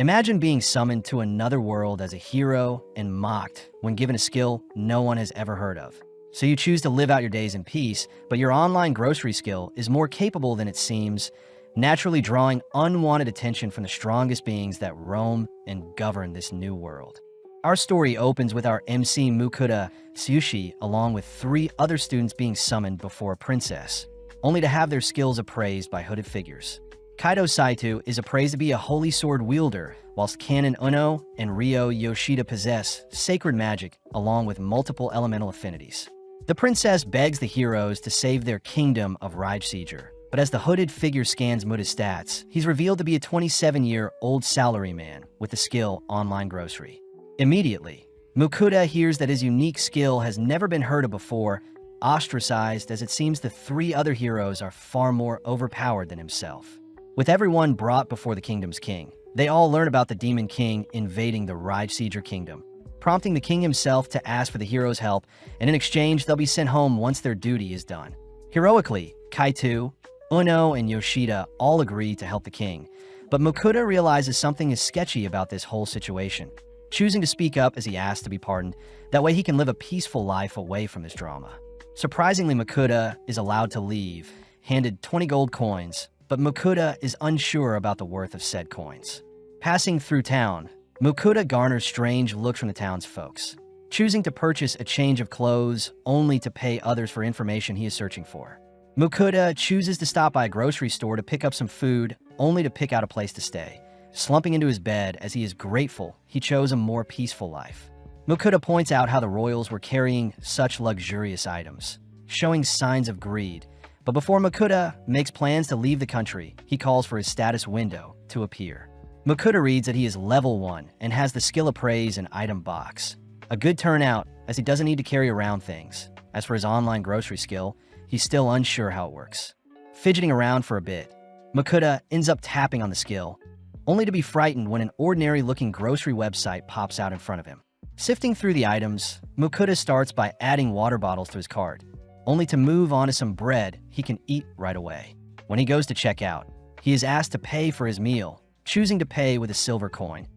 Imagine being summoned to another world as a hero and mocked when given a skill no one has ever heard of. So you choose to live out your days in peace, but your online grocery skill is more capable than it seems, naturally drawing unwanted attention from the strongest beings that roam and govern this new world. Our story opens with our MC Mukuda Tsushi along with 3 other students being summoned before a princess, only to have their skills appraised by hooded figures. Kaido Saito is appraised to be a holy sword wielder, whilst Kanon Uno and Ryo Yoshida possess sacred magic along with multiple elemental affinities. The princess begs the heroes to save their kingdom of Rajseeger, but as the hooded figure scans Muta's stats, he's revealed to be a 27-year-old salaryman with the skill Online Grocery. Immediately, Mukuda hears that his unique skill has never been heard of before, ostracized as it seems the 3 other heroes are far more overpowered than himself. With everyone brought before the kingdom's king, they all learn about the Demon King invading the Rajseeger kingdom, prompting the king himself to ask for the heroes' help, and in exchange they'll be sent home once their duty is done. Heroically, Kaito, Uno, and Yoshida all agree to help the king, but Mukuda realizes something is sketchy about this whole situation, choosing to speak up as he asks to be pardoned. That way he can live a peaceful life away from this drama. Surprisingly, Mukuda is allowed to leave, handed 20 gold coins, but Mukuda is unsure about the worth of said coins. Passing through town, Mukuda garners strange looks from the town's folks, choosing to purchase a change of clothes only to pay others for information he is searching for. Mukuda chooses to stop by a grocery store to pick up some food, only to pick out a place to stay, slumping into his bed as he is grateful he chose a more peaceful life. Mukuda points out how the royals were carrying such luxurious items, showing signs of greed. But before Mukuda makes plans to leave the country, he calls for his status window to appear. Mukuda reads that he is level 1 and has the skill appraised and item box. A good turnout, as he doesn't need to carry around things. As for his online grocery skill, he's still unsure how it works. Fidgeting around for a bit, Mukuda ends up tapping on the skill, only to be frightened when an ordinary-looking grocery website pops out in front of him. Sifting through the items, Mukuda starts by adding water bottles to his cart, only to move on to some bread he can eat right away. When he goes to check out, he is asked to pay for his meal, choosing to pay with a silver coin,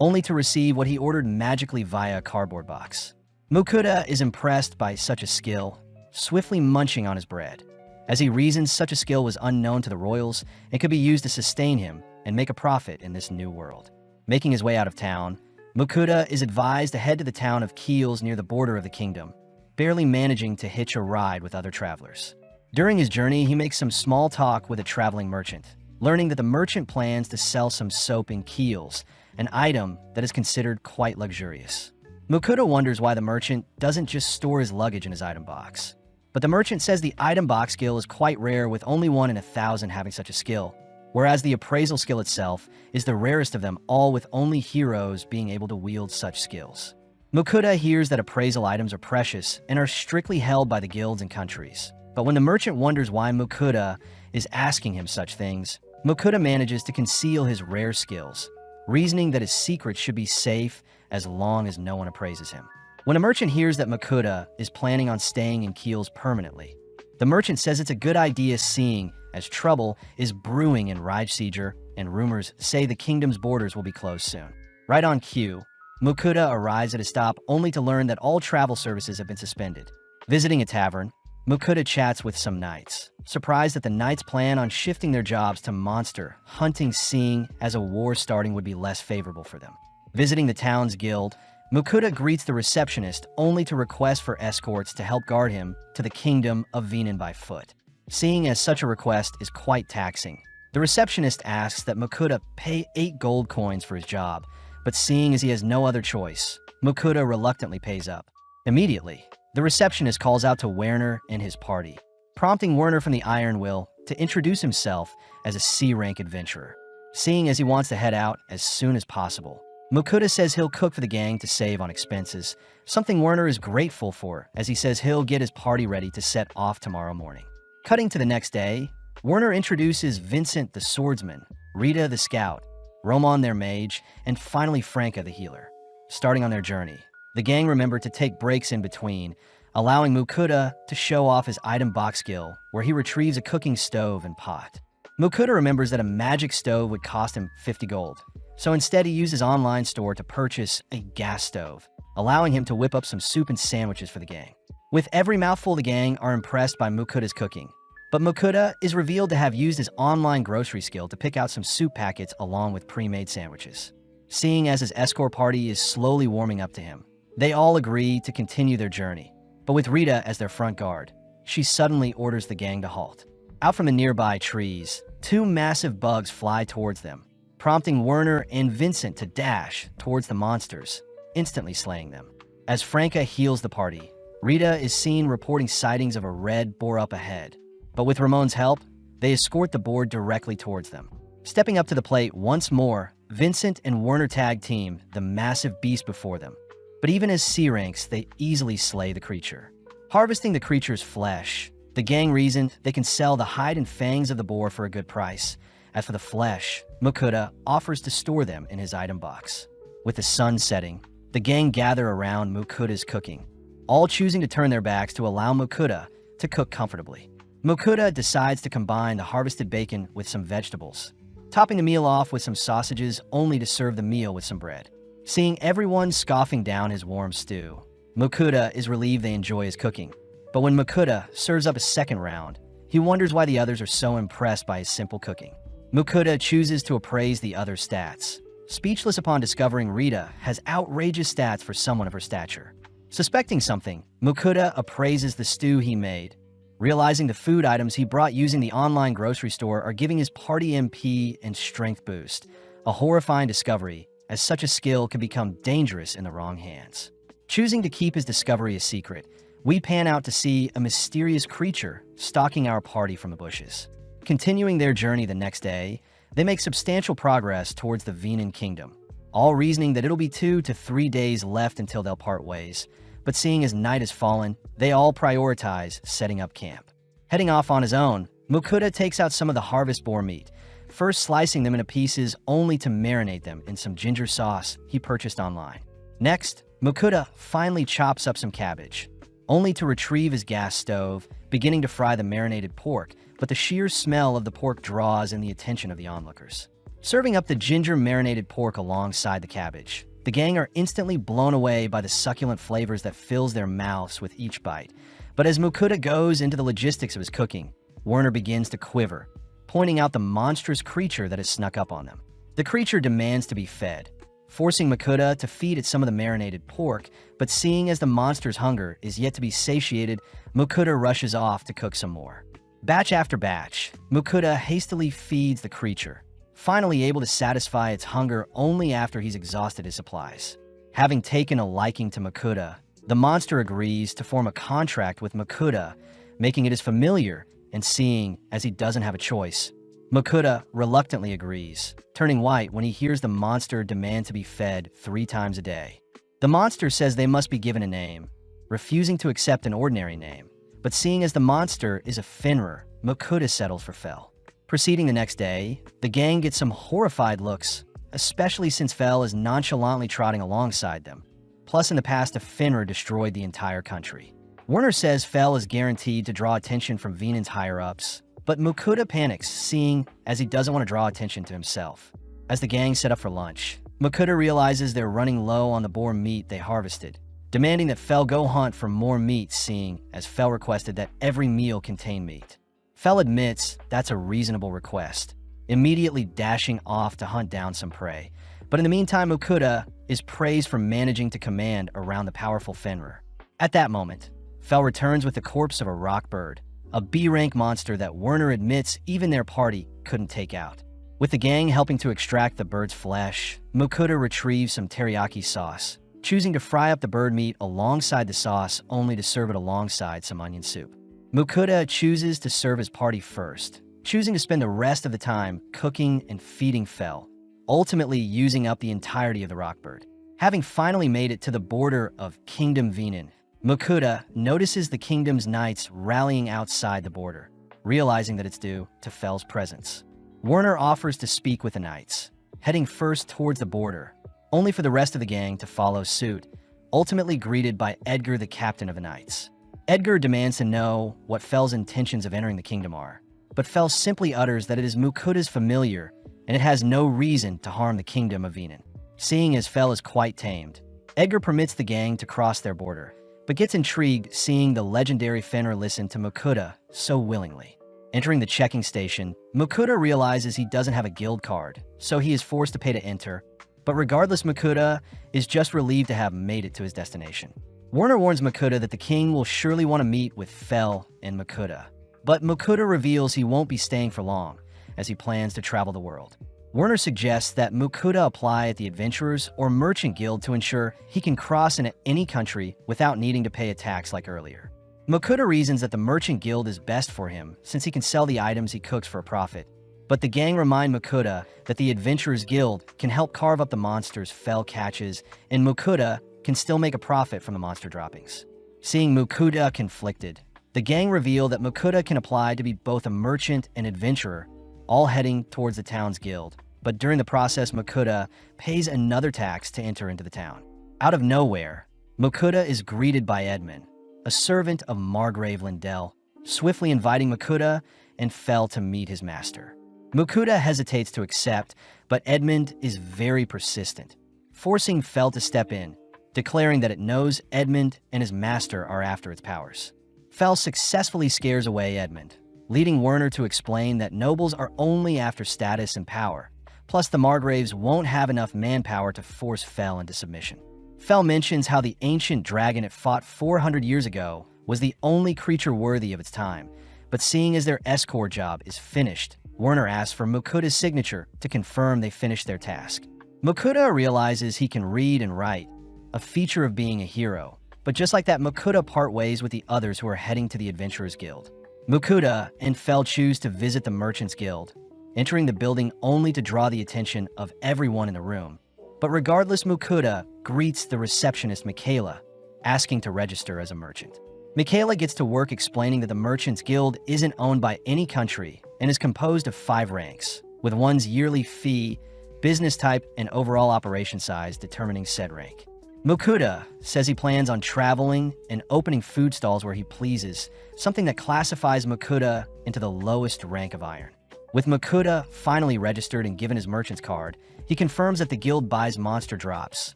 only to receive what he ordered magically via a cardboard box. Mukuda is impressed by such a skill, swiftly munching on his bread. As he reasons such a skill was unknown to the royals and could be used to sustain him and make a profit in this new world. Making his way out of town, Mukuda is advised to head to the town of Keels near the border of the kingdom, barely managing to hitch a ride with other travelers. During his journey, he makes some small talk with a traveling merchant, learning that the merchant plans to sell some soap in Keels, an item that is considered quite luxurious. Mukuda wonders why the merchant doesn't just store his luggage in his item box. But the merchant says the item box skill is quite rare, with only 1 in 1,000 having such a skill, whereas the appraisal skill itself is the rarest of them all, with only heroes being able to wield such skills. Mukuda hears that appraisal items are precious and are strictly held by the guilds and countries. But when the merchant wonders why Mukuda is asking him such things, Mukuda manages to conceal his rare skills, reasoning that his secret should be safe as long as no one appraises him. When a merchant hears that Mukuda is planning on staying in Keels permanently, the merchant says it's a good idea, seeing as trouble is brewing in Rajseeger and rumors say the kingdom's borders will be closed soon. Right on cue, Mukuda arrives at a stop only to learn that all travel services have been suspended. Visiting a tavern, Mukuda chats with some knights, surprised that the knights plan on shifting their jobs to monster hunting, seeing as a war starting would be less favorable for them. Visiting the town's guild, Mukuda greets the receptionist only to request for escorts to help guard him to the kingdom of Venan by foot. Seeing as such a request is quite taxing, the receptionist asks that Mukuda pay 8 gold coins for his job, but seeing as he has no other choice, Mukuda reluctantly pays up. Immediately, the receptionist calls out to Werner and his party, prompting Werner from the Iron Will to introduce himself as a C-rank adventurer. Seeing as he wants to head out as soon as possible, Mukuda says he'll cook for the gang to save on expenses, something Werner is grateful for, as he says he'll get his party ready to set off tomorrow morning. Cutting to the next day, Werner introduces Vincent the swordsman, Rita the scout, Roman their mage, and finally Franca the healer. Starting on their journey, the gang remembered to take breaks in between, allowing Mukuda to show off his item box skill, where he retrieves a cooking stove and pot. Mukuda remembers that a magic stove would cost him 50 gold, So instead, he used his online store to purchase a gas stove, allowing him to whip up some soup and sandwiches for the gang. With every mouthful, the gang are impressed by Mukuda's cooking. But Mukuda is revealed to have used his online grocery skill to pick out some soup packets along with pre-made sandwiches. Seeing as his escort party is slowly warming up to him, they all agree to continue their journey. But with Rita as their front guard, she suddenly orders the gang to halt. Out from the nearby trees, two massive bugs fly towards them, prompting Werner and Vincent to dash towards the monsters, instantly slaying them. As Franca heals the party, Rita is seen reporting sightings of a red boar up ahead. But with Ramon's help, they escort the boar directly towards them. Stepping up to the plate once more, Vincent and Werner tag team the massive beast before them. But even as C ranks, they easily slay the creature. Harvesting the creature's flesh, the gang reasoned they can sell the hide and fangs of the boar for a good price. As for the flesh, Mukuda offers to store them in his item box. With the sun setting, the gang gather around Mukuda's cooking, all choosing to turn their backs to allow Mukuda to cook comfortably. Mukuda decides to combine the harvested bacon with some vegetables, topping the meal off with some sausages only to serve the meal with some bread. Seeing everyone scoffing down his warm stew, Mukuda is relieved they enjoy his cooking. But when Mukuda serves up a second round, he wonders why the others are so impressed by his simple cooking. Mukuda chooses to appraise the other's stats, speechless upon discovering Rita has outrageous stats for someone of her stature. Suspecting something, Mukuda appraises the stew he made, realizing the food items he brought using the online grocery store are giving his party MP and strength boost, a horrifying discovery, as such a skill could become dangerous in the wrong hands. Choosing to keep his discovery a secret, we pan out to see a mysterious creature stalking our party from the bushes. Continuing their journey the next day, they make substantial progress towards the Venan Kingdom, all reasoning that it'll be 2 to 3 days left until they'll part ways. But seeing as night has fallen, they all prioritize setting up camp. Heading off on his own, Mukuda takes out some of the harvest boar meat, first slicing them into pieces only to marinate them in some ginger sauce he purchased online. Next, Mukuda finally chops up some cabbage, only to retrieve his gas stove, beginning to fry the marinated pork, but the sheer smell of the pork draws in the attention of the onlookers. Serving up the ginger marinated pork alongside the cabbage, the gang are instantly blown away by the succulent flavors that fills their mouths with each bite. But as Mukuda goes into the logistics of his cooking, Werner begins to quiver, pointing out the monstrous creature that has snuck up on them. The creature demands to be fed, forcing Mukuda to feed it some of the marinated pork, but seeing as the monster's hunger is yet to be satiated, Mukuda rushes off to cook some more. Batch after batch, Mukuda hastily feeds the creature, finally able to satisfy its hunger only after he's exhausted his supplies. Having taken a liking to Mukuda, the monster agrees to form a contract with Mukuda, making it his familiar, and seeing as he doesn't have a choice, Mukuda reluctantly agrees, turning white when he hears the monster demand to be fed 3 times a day. The monster says they must be given a name, refusing to accept an ordinary name, but seeing as the monster is a Finrer, Mukuda settles for Fel. Proceeding the next day, the gang gets some horrified looks, especially since Fel is nonchalantly trotting alongside them. Plus, in the past, a Finrer destroyed the entire country. Werner says Fel is guaranteed to draw attention from Venan's higher-ups, but Mukuda panics, seeing as he doesn't want to draw attention to himself. As the gang set up for lunch, Mukuda realizes they're running low on the boar meat they harvested, demanding that Fel go hunt for more meat, seeing as Fel requested that every meal contain meat. Fel admits that's a reasonable request, immediately dashing off to hunt down some prey. But in the meantime, Mukuda is praised for managing to command around the powerful Finrer. At that moment, Fel returns with the corpse of a rock bird, a B-rank monster that Werner admits even their party couldn't take out. With the gang helping to extract the bird's flesh, Mukuda retrieves some teriyaki sauce, choosing to fry up the bird meat alongside the sauce only to serve it alongside some onion soup. Mukuda chooses to serve his party first, choosing to spend the rest of the time cooking and feeding Fel, ultimately using up the entirety of the rock bird. Having finally made it to the border of Kingdom Venan, Mukuda notices the kingdom's knights rallying outside the border, realizing that it's due to Fel's presence. Werner offers to speak with the knights, heading first towards the border, only for the rest of the gang to follow suit, ultimately greeted by Edgar, the captain of the knights. Edgar demands to know what Fel's intentions of entering the kingdom are, but Fel simply utters that it is Mukuda's familiar, and it has no reason to harm the kingdom of Venan. Seeing as Fel is quite tamed, Edgar permits the gang to cross their border, but gets intrigued seeing the legendary Fenrir listen to Mukuda so willingly. Entering the checking station, Mukuda realizes he doesn't have a guild card, so he is forced to pay to enter, but regardless, Mukuda is just relieved to have made it to his destination. Werner warns Mukuda that the king will surely want to meet with Fel and Mukuda, but Mukuda reveals he won't be staying for long, as he plans to travel the world. Werner suggests that Mukuda apply at the Adventurers or Merchant Guild to ensure he can cross into any country without needing to pay a tax like earlier. Mukuda reasons that the Merchant Guild is best for him since he can sell the items he cooks for a profit, but the gang remind Mukuda that the Adventurers Guild can help carve up the monsters Fel catches, and Mukuda can still make a profit from the monster droppings. Seeing Mukuda conflicted, the gang reveal that Mukuda can apply to be both a merchant and adventurer, all heading towards the town's guild, but during the process Mukuda pays another tax to enter into the town. Out of nowhere, Mukuda is greeted by Edmund, a servant of Margrave Lindell, swiftly inviting Mukuda and Fel to meet his master. Mukuda hesitates to accept, but Edmund is very persistent, forcing Fel to step in, declaring that it knows Edmund and his master are after its powers. Fel successfully scares away Edmund, leading Werner to explain that nobles are only after status and power, plus the Margraves won't have enough manpower to force Fel into submission. Fel mentions how the ancient dragon it fought 400 years ago was the only creature worthy of its time, but seeing as their escort job is finished, Werner asks for Mukuda's signature to confirm they finished their task. Mukuda realizes he can read and write, a feature of being a hero, but just like that, Mukuda part ways with the others who are heading to the Adventurers Guild. Mukuda and Fel choose to visit the Merchants Guild, entering the building only to draw the attention of everyone in the room. But regardless, Mukuda greets the receptionist Michaela, asking to register as a merchant. Michaela gets to work explaining that the Merchants Guild isn't owned by any country and is composed of 5 ranks, with one's yearly fee, business type, and overall operation size determining said rank. Mukuda says he plans on traveling and opening food stalls where he pleases, something that classifies Mukuda into the lowest rank of iron. With Mukuda finally registered and given his merchant's card, he confirms that the guild buys monster drops.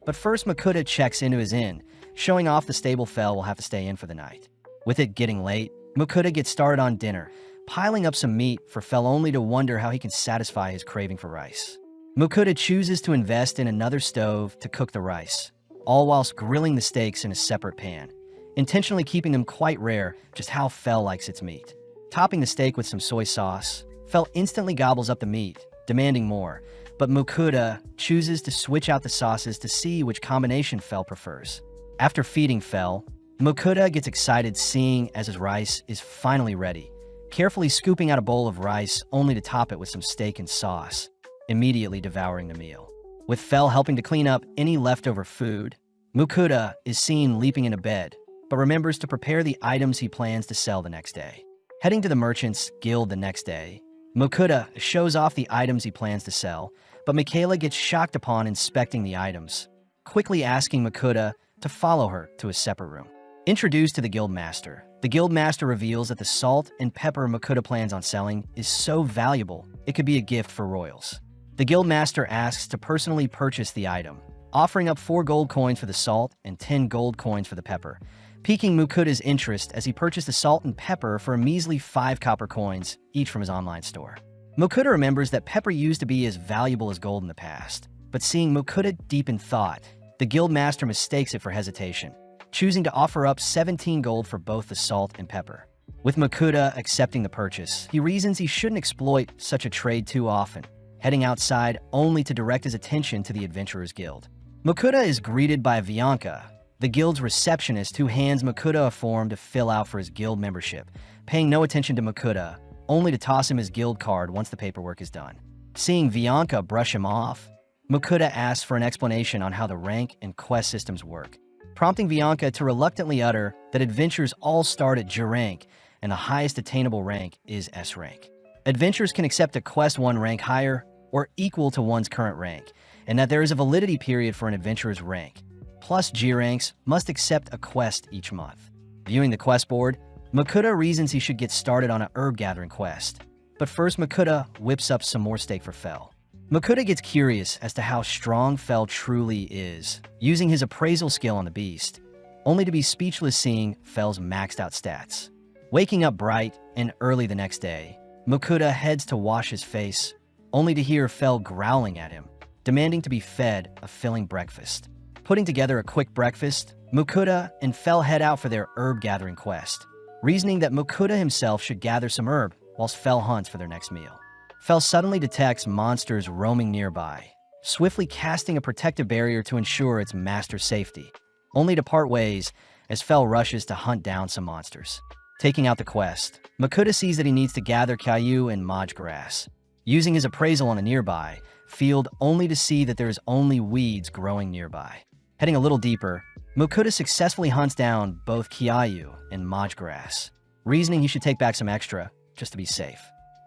But first, Mukuda checks into his inn, showing off the stable Fel will have to stay in for the night. With it getting late, Mukuda gets started on dinner, piling up some meat for Fel only to wonder how he can satisfy his craving for rice. Mukuda chooses to invest in another stove to cook the rice, all whilst grilling the steaks in a separate pan, intentionally keeping them quite rare, just how Fel likes its meat. Topping the steak with some soy sauce, Fel instantly gobbles up the meat, demanding more, but Mukuda chooses to switch out the sauces to see which combination Fel prefers. After feeding Fel, Mukuda gets excited seeing as his rice is finally ready, carefully scooping out a bowl of rice only to top it with some steak and sauce, immediately devouring the meal. With Fel helping to clean up any leftover food, Mukuda is seen leaping into bed, but remembers to prepare the items he plans to sell the next day. Heading to the Merchants Guild the next day, Mukuda shows off the items he plans to sell, but Michaela gets shocked upon inspecting the items, quickly asking Mukuda to follow her to a separate room. Introduced to the Guildmaster, the Guildmaster reveals that the salt and pepper Mukuda plans on selling is so valuable it could be a gift for royals. The Guildmaster asks to personally purchase the item, offering up 4 gold coins for the salt and 10 gold coins for the pepper, piquing Mukuda's interest as he purchased the salt and pepper for a measly 5 copper coins, each from his online store. Mukuda remembers that pepper used to be as valuable as gold in the past, but seeing Mukuda deep in thought, the Guildmaster mistakes it for hesitation, choosing to offer up 17 gold for both the salt and pepper. With Mukuda accepting the purchase, he reasons he shouldn't exploit such a trade too often, heading outside only to direct his attention to the Adventurers Guild. Mukuda is greeted by Bianca, the guild's receptionist, who hands Mukuda a form to fill out for his guild membership, paying no attention to Mukuda, only to toss him his guild card once the paperwork is done. Seeing Bianca brush him off, Mukuda asks for an explanation on how the rank and quest systems work, prompting Bianca to reluctantly utter that adventures all start at J rank and the highest attainable rank is S rank. Adventurers can accept a quest 1 rank higher or equal to one's current rank, and that there is a validity period for an adventurer's rank. Plus, G ranks must accept a quest each month. Viewing the quest board, Mukuda reasons he should get started on a herb gathering quest. But first, Mukuda whips up some more steak for Fel, Makuta gets curious as to how strong Fel truly is, using his appraisal skill on the beast, only to be speechless seeing Fel's maxed out stats. Waking up bright and early the next day, Makuta heads to wash his face, only to hear Fel growling at him, demanding to be fed a filling breakfast. Putting together a quick breakfast, Makuta and Fel head out for their herb-gathering quest, reasoning that Makuta himself should gather some herb whilst Fel hunts for their next meal. Fel suddenly detects monsters roaming nearby, swiftly casting a protective barrier to ensure its master's safety, only to part ways as Fel rushes to hunt down some monsters. Taking out the quest, Makuta sees that he needs to gather Caillou and Maj grass, using his appraisal on a nearby field only to see that there is only weeds growing nearby. Heading a little deeper, Makuta successfully hunts down both Caillou and Maj grass, reasoning he should take back some extra just to be safe.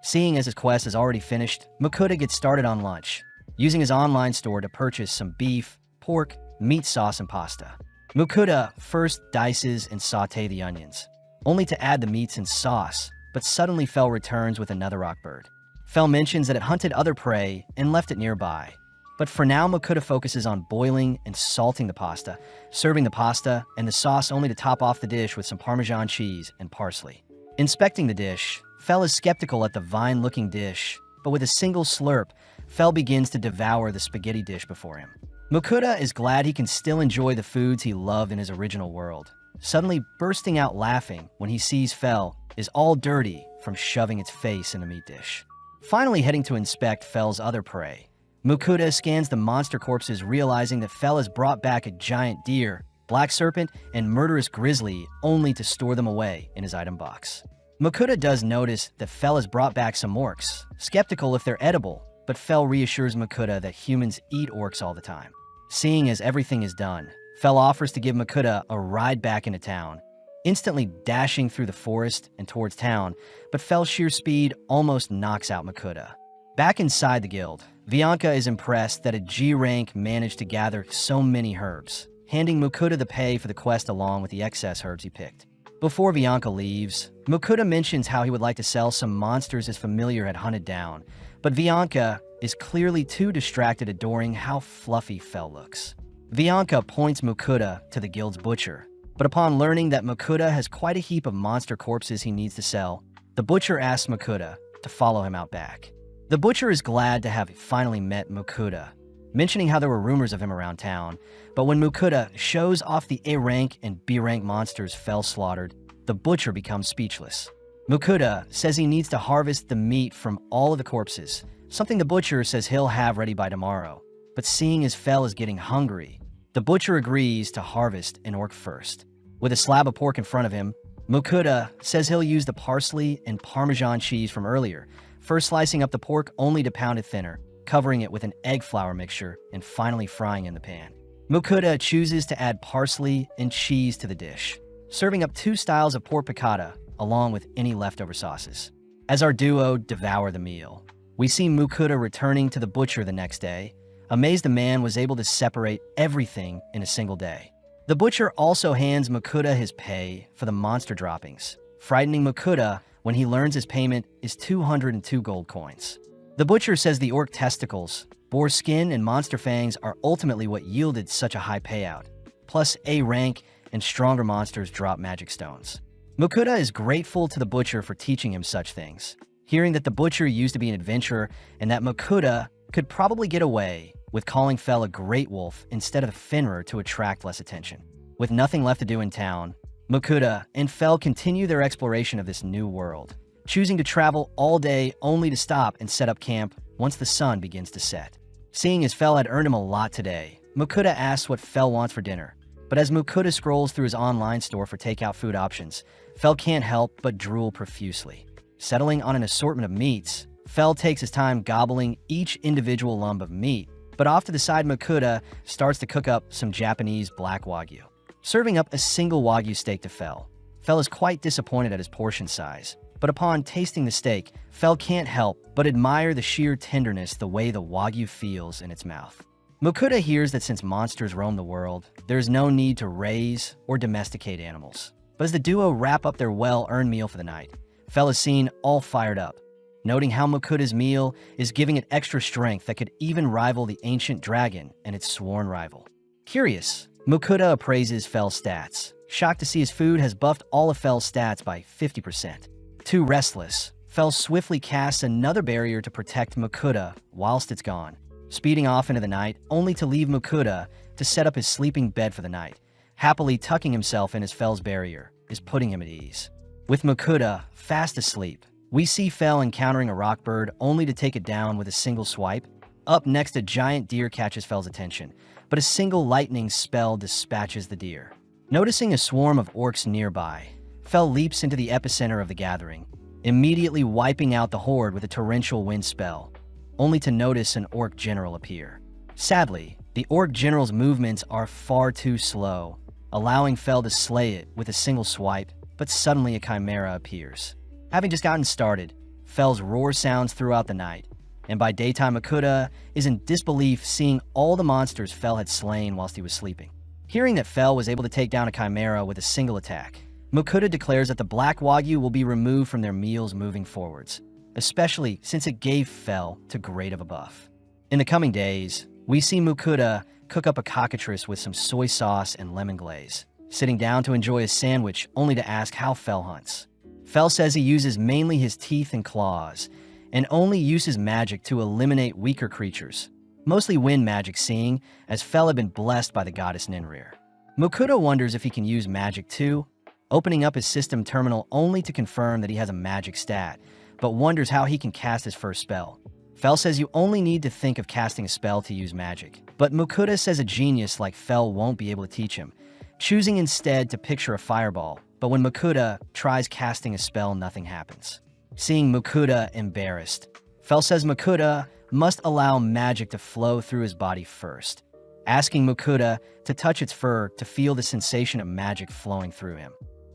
Seeing as his quest is already finished, Makuta gets started on lunch, using his online store to purchase some beef, pork, meat sauce, and pasta. Makuta first dices and sauté the onions, only to add the meats and sauce, but suddenly Fel returns with another rock bird. Fel mentions that it hunted other prey and left it nearby, but for now Makuta focuses on boiling and salting the pasta, serving the pasta and the sauce only to top off the dish with some Parmesan cheese and parsley. Inspecting the dish, Fel is skeptical at the vine-looking dish, but with a single slurp, Fel begins to devour the spaghetti dish before him. Makuta is glad he can still enjoy the foods he loved in his original world, suddenly bursting out laughing when he sees Fel is all dirty from shoving its face in the meat dish. Finally heading to inspect Fel's other prey, Makuta scans the monster corpses, realizing that Fel has brought back a giant deer, black serpent, and murderous grizzly only to store them away in his item box. Makuta does notice that Fel has brought back some orcs, skeptical if they're edible, but Fel reassures Makuta that humans eat orcs all the time. Seeing as everything is done, Fel offers to give Makuta a ride back into town, instantly dashing through the forest and towards town, but Fel's sheer speed almost knocks out Makuta. Back inside the guild, Bianca is impressed that a G rank managed to gather so many herbs, handing Makuta the pay for the quest along with the excess herbs he picked. Before Bianca leaves, Makuta mentions how he would like to sell some monsters his familiar had hunted down, but Bianca is clearly too distracted adoring how fluffy Fel looks. Bianca points Makuta to the guild's butcher, but upon learning that Makuta has quite a heap of monster corpses he needs to sell, the butcher asks Makuta to follow him out back. The butcher is glad to have finally met Makuta, mentioning how there were rumors of him around town, but when Makuta shows off the A-rank and B-rank monsters Fel slaughtered, the butcher becomes speechless. Makuta says he needs to harvest the meat from all of the corpses, something the butcher says he'll have ready by tomorrow, but seeing as Fel is getting hungry, the butcher agrees to harvest an orc first. With a slab of pork in front of him, Makuta says he'll use the parsley and Parmesan cheese from earlier, first slicing up the pork only to pound it thinner, covering it with an egg flour mixture, and finally frying in the pan. Makuta chooses to add parsley and cheese to the dish, serving up 2 styles of pork piccata along with any leftover sauces. As our duo devour the meal, we see Makuta returning to the butcher the next day, amazed the man was able to separate everything in a single day. The butcher also hands Makuta his pay for the monster droppings, frightening Makuta when he learns his payment is 202 gold coins. The butcher says the orc testicles, boar skin, and monster fangs are ultimately what yielded such a high payout, plus A rank and stronger monsters drop magic stones. Makuta is grateful to the butcher for teaching him such things, hearing that the butcher used to be an adventurer and that Makuta could probably get away with calling Fel a great wolf instead of a Fenrir to attract less attention. With nothing left to do in town, Makuta and Fel continue their exploration of this new world, choosing to travel all day only to stop and set up camp once the sun begins to set. Seeing as Fel had earned him a lot today, Makuta asks what Fel wants for dinner, but as Makuta scrolls through his online store for takeout food options, Fel can't help but drool profusely. Settling on an assortment of meats, Fel takes his time gobbling each individual lump of meat, but off to the side Makuta starts to cook up some Japanese black wagyu. Serving up a single wagyu steak to Fel, Fel is quite disappointed at his portion size, but upon tasting the steak, Fel can't help but admire the sheer tenderness the way the wagyu feels in its mouth. Makuta hears that since monsters roam the world, there is no need to raise or domesticate animals. But as the duo wrap up their well-earned meal for the night, Fel is seen all fired up, noting how Mukuta's meal is giving it extra strength that could even rival the ancient dragon and its sworn rival. Curious, Mukuta appraises Fel's stats, shocked to see his food has buffed all of Fel's stats by 50%. Too restless, Fel swiftly casts another barrier to protect Mukuta whilst it's gone, speeding off into the night only to leave Mukuta to set up his sleeping bed for the night. Happily tucking himself in his Fel's barrier is putting him at ease. With Mukuta fast asleep, we see Fel encountering a rock bird only to take it down with a single swipe. Up next, a giant deer catches Fel's attention, but a single lightning spell dispatches the deer. Noticing a swarm of orcs nearby, Fel leaps into the epicenter of the gathering, immediately wiping out the horde with a torrential wind spell, only to notice an orc general appear. Sadly, the orc general's movements are far too slow, allowing Fel to slay it with a single swipe, but suddenly a chimera appears. Having just gotten started, Fel's roar sounds throughout the night, and by daytime Mukuta is in disbelief seeing all the monsters Fel had slain whilst he was sleeping. Hearing that Fel was able to take down a chimera with a single attack, Mukuta declares that the black wagyu will be removed from their meals moving forwards, especially since it gave Fel too great of a buff. In the coming days, we see Mukuta cook up a cockatrice with some soy sauce and lemon glaze, sitting down to enjoy a sandwich only to ask how Fel hunts. Fel says he uses mainly his teeth and claws, and only uses magic to eliminate weaker creatures, mostly wind magic, seeing as Fel had been blessed by the goddess Ninrir. Mukuta wonders if he can use magic too, opening up his system terminal only to confirm that he has a magic stat, but wonders how he can cast his first spell. Fel says you only need to think of casting a spell to use magic, but Mukuta says a genius like Fel won't be able to teach him, choosing instead to picture a fireball, but when Mukuta tries casting a spell, nothing happens. Seeing Mukuta embarrassed, Fel says Mukuta must allow magic to flow through his body first, asking Mukuta to touch its fur to feel the sensation of magic flowing through him,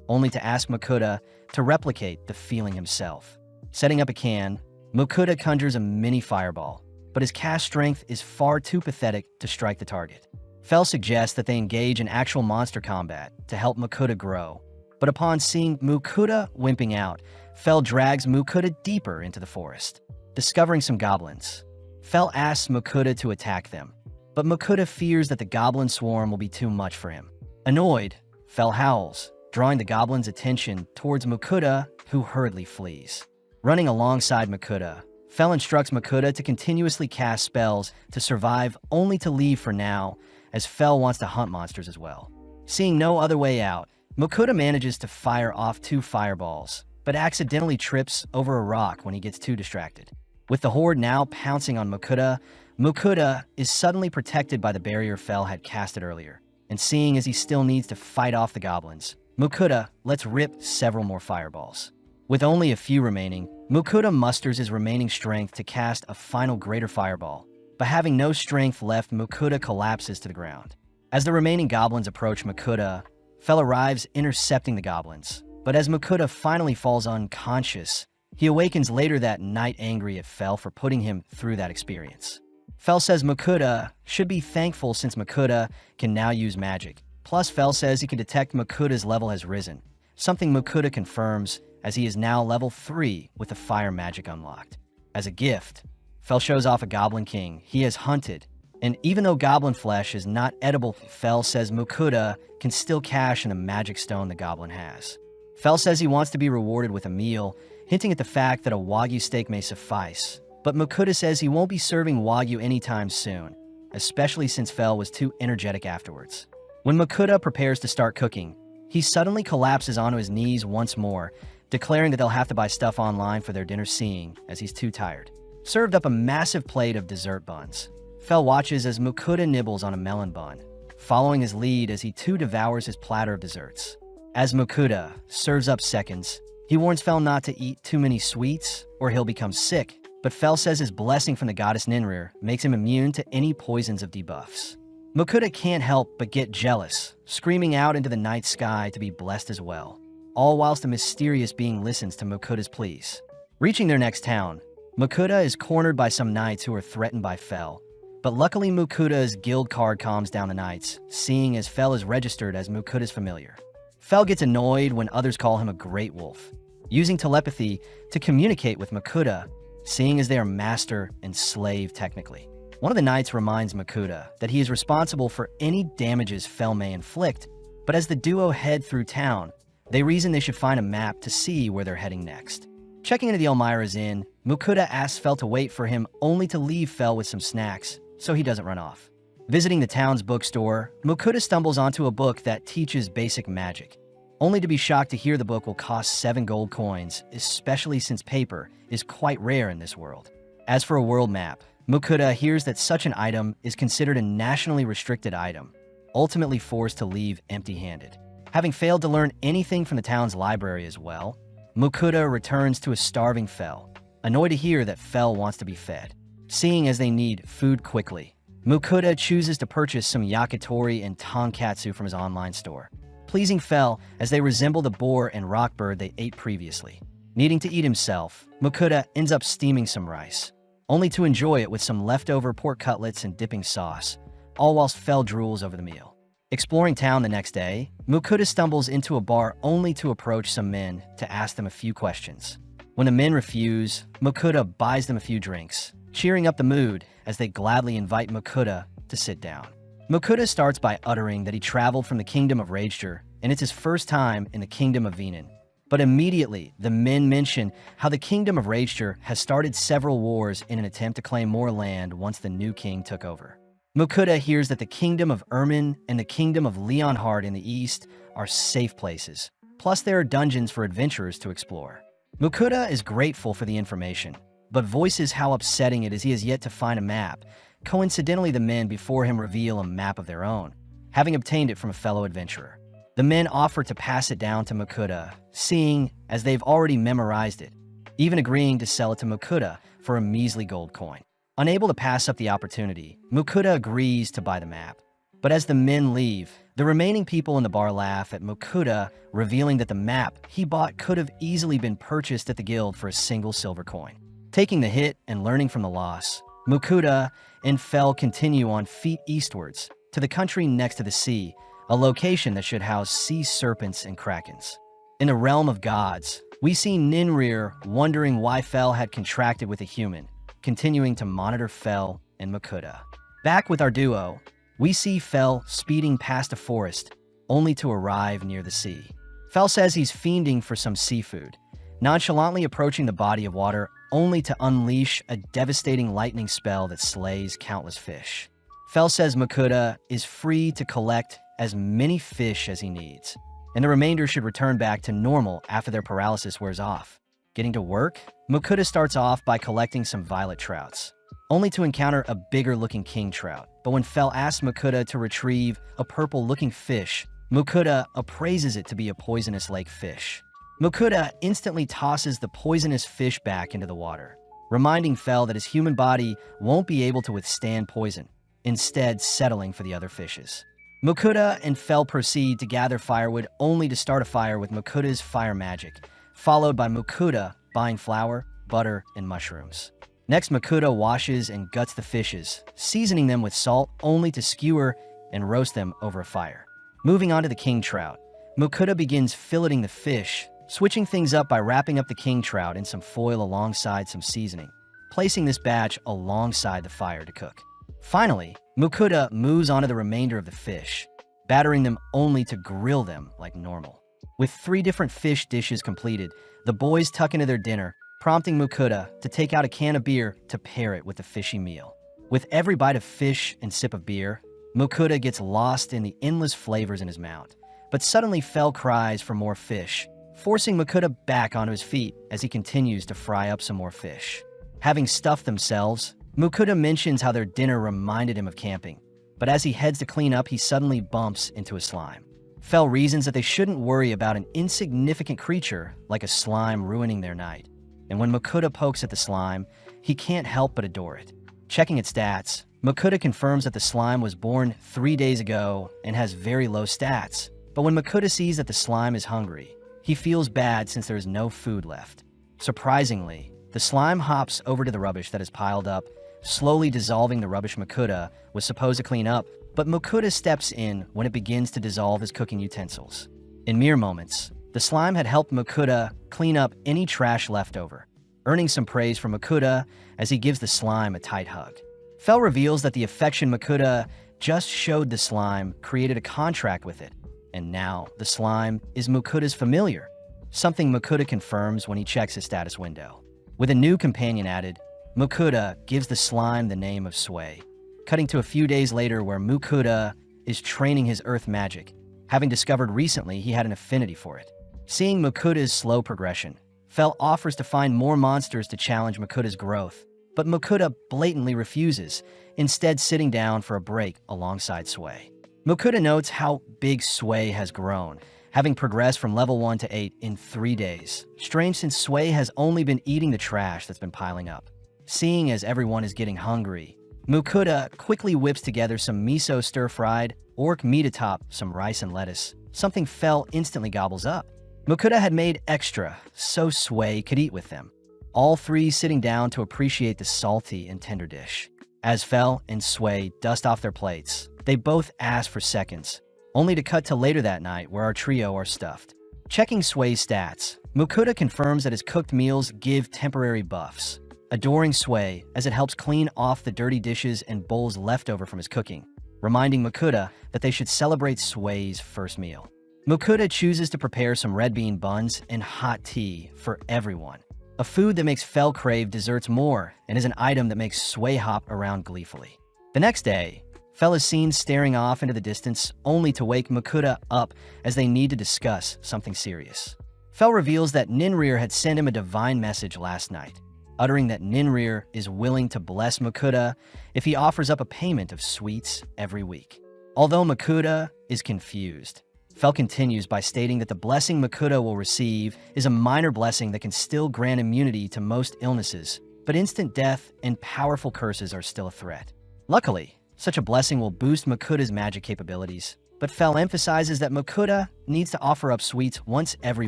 only to ask Mukuta to replicate the feeling himself. Setting up a can, Mukuta conjures a mini fireball, but his cast strength is far too pathetic to strike the target. Fel suggests that they engage in actual monster combat to help Mukuta grow, but upon seeing Mukuta wimping out, Fel drags Mukuta deeper into the forest. Discovering some goblins, Fel asks Mukuta to attack them, but Mukuta fears that the goblin swarm will be too much for him. Annoyed, Fel howls, drawing the goblins' attention towards Mukuta, who hurriedly flees. Running alongside Mukuta, Fel instructs Mukuta to continuously cast spells to survive, only to leave for now, as Fel wants to hunt monsters as well. Seeing no other way out, Mukuta manages to fire off 2 fireballs, but accidentally trips over a rock when he gets too distracted. With the horde now pouncing on Mukuta, Mukuta is suddenly protected by the barrier Fel had casted earlier, and seeing as he still needs to fight off the goblins, Mukuta lets rip several more fireballs. With only a few remaining, Mukuta musters his remaining strength to cast a final greater fireball, but having no strength left, Mukuta collapses to the ground. As the remaining goblins approach Mukuta, Fel arrives, intercepting the goblins, but as Mukuta finally falls unconscious, he awakens later that night angry at Fel for putting him through that experience. Fel says Mukuta should be thankful since Mukuta can now use magic. Plus, Fel says he can detect Mukuta's level has risen, something Mukuta confirms as he is now level 3 with the fire magic unlocked. As a gift, Fel shows off a goblin king he has hunted, and even though goblin flesh is not edible, Fel says Mukuta can still cash in a magic stone the goblin has. Fel says he wants to be rewarded with a meal, hinting at the fact that a wagyu steak may suffice, but Mukuta says he won't be serving wagyu anytime soon, especially since Fel was too energetic afterwards. When Mukuta prepares to start cooking, he suddenly collapses onto his knees once more, declaring that they'll have to buy stuff online for their dinner, seeing as he's too tired. Served up a massive plate of dessert buns. Fel watches as Mukuta nibbles on a melon bun, following his lead as he too devours his platter of desserts. As Mukuta serves up seconds, he warns Fel not to eat too many sweets or he'll become sick, but Fel says his blessing from the goddess Ninrir makes him immune to any poisons of debuffs. Mukuta can't help but get jealous, screaming out into the night sky to be blessed as well, all whilst a mysterious being listens to Mukuta's pleas. Reaching their next town, Mukuta is cornered by some knights who are threatened by Fel, but luckily Mukuta's guild card calms down the knights, seeing as Fel is registered as Mukuta's familiar. Fel gets annoyed when others call him a great wolf. Using telepathy to communicate with Mukuta, seeing as they are master and slave technically. One of the knights reminds Makuta that he is responsible for any damages Fel may inflict, but as the duo head through town, they reason they should find a map to see where they're heading next. Checking into the Elmira's Inn, Makuta asks Fel to wait for him only to leave Fel with some snacks so he doesn't run off. Visiting the town's bookstore, Makuta stumbles onto a book that teaches basic magic, only to be shocked to hear the book will cost 7 gold coins, especially since paper is quite rare in this world. As for a world map, Makuta hears that such an item is considered a nationally restricted item, ultimately forced to leave empty-handed. Having failed to learn anything from the town's library as well, Makuta returns to a starving Fel, annoyed to hear that Fel wants to be fed. Seeing as they need food quickly, Makuta chooses to purchase some yakitori and tonkatsu from his online store, pleasing Fel as they resemble the boar and rockbird they ate previously. Needing to eat himself, Makuta ends up steaming some rice, only to enjoy it with some leftover pork cutlets and dipping sauce, all whilst Fel drools over the meal. Exploring town the next day, Makuta stumbles into a bar only to approach some men to ask them a few questions. When the men refuse, Makuta buys them a few drinks, cheering up the mood as they gladly invite Makuta to sit down. Makuta starts by uttering that he traveled from the kingdom of Rageter and it's his first time in the kingdom of Venin. But immediately, the men mention how the kingdom of Rageter has started several wars in an attempt to claim more land once the new king took over. Makuta hears that the kingdom of Ermin and the kingdom of Leonhard in the east are safe places, plus there are dungeons for adventurers to explore. Makuta is grateful for the information, but voices how upsetting it is he has yet to find a map. Coincidentally, the men before him reveal a map of their own, having obtained it from a fellow adventurer. The men offer to pass it down to Makuta, seeing as they've already memorized it, even agreeing to sell it to Makuta for a measly gold coin. Unable to pass up the opportunity, Makuta agrees to buy the map. But as the men leave, the remaining people in the bar laugh at Makuta, revealing that the map he bought could have easily been purchased at the guild for a single silver coin. Taking the hit and learning from the loss, Makuta and Fel continue on feet eastwards to the country next to the sea, a location that should house sea serpents and krakens. In the realm of gods, we see Ninrir wondering why Fel had contracted with a human, continuing to monitor Fel and Makuta. Back with our duo, we see Fel speeding past a forest, only to arrive near the sea. Fel says he's fiending for some seafood, nonchalantly approaching the body of water only to unleash a devastating lightning spell that slays countless fish. Fel says Makuta is free to collect as many fish as he needs, and the remainder should return back to normal after their paralysis wears off. Getting to work, Makuta starts off by collecting some violet trouts, only to encounter a bigger-looking king trout. But when Fel asks Makuta to retrieve a purple-looking fish, Makuta appraises it to be a poisonous lake fish. Makuta instantly tosses the poisonous fish back into the water, reminding Fel that his human body won't be able to withstand poison, instead settling for the other fishes. Makuta and Fel proceed to gather firewood only to start a fire with Makuta's fire magic, followed by Makuta buying flour, butter, and mushrooms. Next, Makuta washes and guts the fishes, seasoning them with salt only to skewer and roast them over a fire. Moving on to the king trout, Makuta begins filleting the fish, switching things up by wrapping up the king trout in some foil alongside some seasoning, placing this batch alongside the fire to cook. Finally, Makuta moves on to the remainder of the fish, battering them only to grill them like normal. With 3 different fish dishes completed, the boys tuck into their dinner, prompting Makuta to take out a can of beer to pair it with the fishy meal. With every bite of fish and sip of beer, Makuta gets lost in the endless flavors in his mouth. But suddenly Fel cries for more fish, forcing Makuta back onto his feet as he continues to fry up some more fish. Having stuffed themselves, Makuta mentions how their dinner reminded him of camping, but as he heads to clean up, he suddenly bumps into a slime. Fel reasons that they shouldn't worry about an insignificant creature like a slime ruining their night. And when Makuta pokes at the slime, he can't help but adore it. Checking its stats, Makuta confirms that the slime was born 3 days ago and has very low stats. But when Makuta sees that the slime is hungry, he feels bad since there is no food left. Surprisingly, the slime hops over to the rubbish that is piled up, slowly dissolving the rubbish Makuta was supposed to clean up, but Makuta steps in when it begins to dissolve his cooking utensils. In mere moments, the slime had helped Makuta clean up any trash left over, earning some praise from Makuta as he gives the slime a tight hug. Fel reveals that the affection Makuta just showed the slime created a contract with it, and now the slime is Makuta's familiar, something Makuta confirms when he checks his status window. With a new companion added, Makuta gives the slime the name of Sway, cutting to a few days later where Makuta is training his earth magic, having discovered recently he had an affinity for it. Seeing Makuta's slow progression, Fel offers to find more monsters to challenge Makuta's growth, but Makuta blatantly refuses, instead sitting down for a break alongside Sway. Makuta notes how big Sway has grown, having progressed from level 1 to 8 in 3 days. Strange since Sway has only been eating the trash that's been piling up. Seeing as everyone is getting hungry, Makuta quickly whips together some miso stir-fried orc meat atop some rice and lettuce, something Fel instantly gobbles up. Makuta had made extra, so Sway could eat with them, all three sitting down to appreciate the salty and tender dish. As Fel and Sway dust off their plates, they both ask for seconds, only to cut to later that night where our trio are stuffed. Checking Sway's stats, Makuta confirms that his cooked meals give temporary buffs, adoring Sway as it helps clean off the dirty dishes and bowls left over from his cooking, reminding Makuta that they should celebrate Sway's first meal. Makuta chooses to prepare some red bean buns and hot tea for everyone, a food that makes Fel crave desserts more and is an item that makes Sway hop around gleefully. The next day, Fel is seen staring off into the distance only to wake Makuta up as they need to discuss something serious. Fel reveals that Ninrir had sent him a divine message last night, uttering that Ninrir is willing to bless Makuta if he offers up a payment of sweets every week. Although Makuta is confused, Fel continues by stating that the blessing Makuta will receive is a minor blessing that can still grant immunity to most illnesses, but instant death and powerful curses are still a threat. Luckily, such a blessing will boost Makuta's magic capabilities, but Fel emphasizes that Makuta needs to offer up sweets once every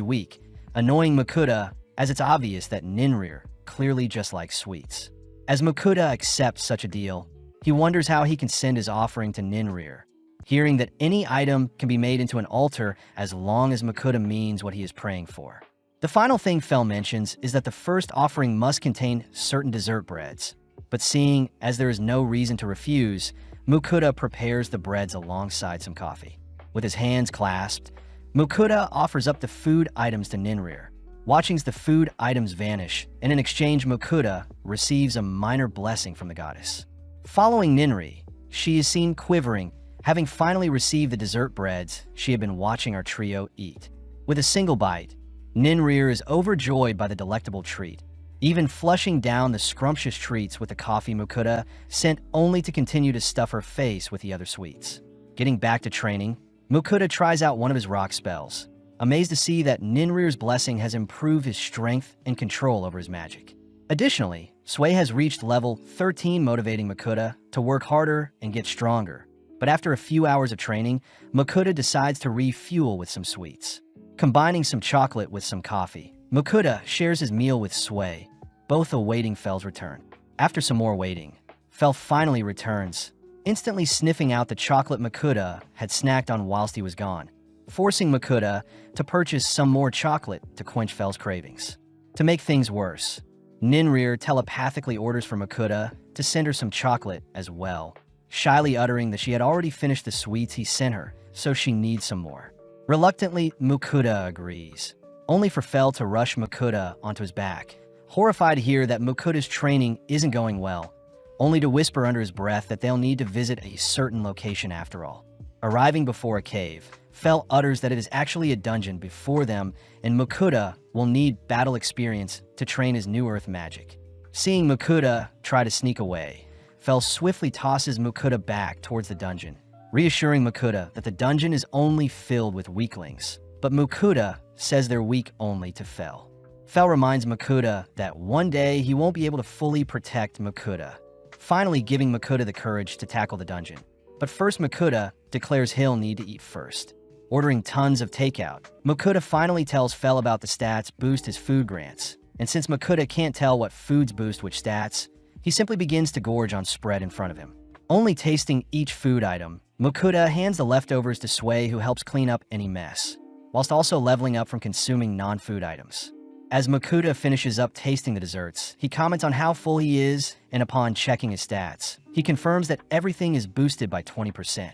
week, annoying Makuta as it's obvious that Ninrir clearly just likes sweets. As Makuta accepts such a deal, he wonders how he can send his offering to Ninrir, hearing that any item can be made into an altar as long as Makuta means what he is praying for. The final thing Fel mentions is that the first offering must contain certain dessert breads, but seeing as there is no reason to refuse, Makuta prepares the breads alongside some coffee. With his hands clasped, Makuta offers up the food items to Ninrir, watching the food items vanish, and in exchange Makuta receives a minor blessing from the goddess. Following Ninri, she is seen quivering, having finally received the dessert breads she had been watching our trio eat. With a single bite, Ninrir is overjoyed by the delectable treat, even flushing down the scrumptious treats with the coffee Makuta sent only to continue to stuff her face with the other sweets. Getting back to training, Makuta tries out one of his rock spells, amazed to see that Ninrir's blessing has improved his strength and control over his magic. Additionally, Sway has reached level 13, motivating Makuta to work harder and get stronger. But after a few hours of training, Makuta decides to refuel with some sweets. Combining some chocolate with some coffee, Makuta shares his meal with Sway, both awaiting Fel's return. After some more waiting, Fel finally returns, instantly sniffing out the chocolate Makuta had snacked on whilst he was gone, forcing Makuta to purchase some more chocolate to quench Fel's cravings. To make things worse, Ninrir telepathically orders for Makuta to send her some chocolate as well, shyly uttering that she had already finished the sweets he sent her, so she needs some more. Reluctantly, Makuta agrees, only for Fel to rush Makuta onto his back, horrified to hear that Makuta's training isn't going well, only to whisper under his breath that they'll need to visit a certain location after all. Arriving before a cave, Fel utters that it is actually a dungeon before them and Makuta will need battle experience to train his new earth magic. Seeing Makuta try to sneak away, Fel swiftly tosses Makuta back towards the dungeon, reassuring Makuta that the dungeon is only filled with weaklings, but Makuta says they're weak only to Fel. Fel reminds Makuta that one day he won't be able to fully protect Makuta, finally giving Makuta the courage to tackle the dungeon. But first Makuta declares he'll need to eat first. Ordering tons of takeout, Makuta finally tells Fel about the stats boost his food grants, and since Makuta can't tell what foods boost which stats, he simply begins to gorge on spread in front of him. Only tasting each food item, Makuta hands the leftovers to Sway, who helps clean up any mess, whilst also leveling up from consuming non-food items. As Makuta finishes up tasting the desserts, he comments on how full he is, and upon checking his stats, he confirms that everything is boosted by 20%.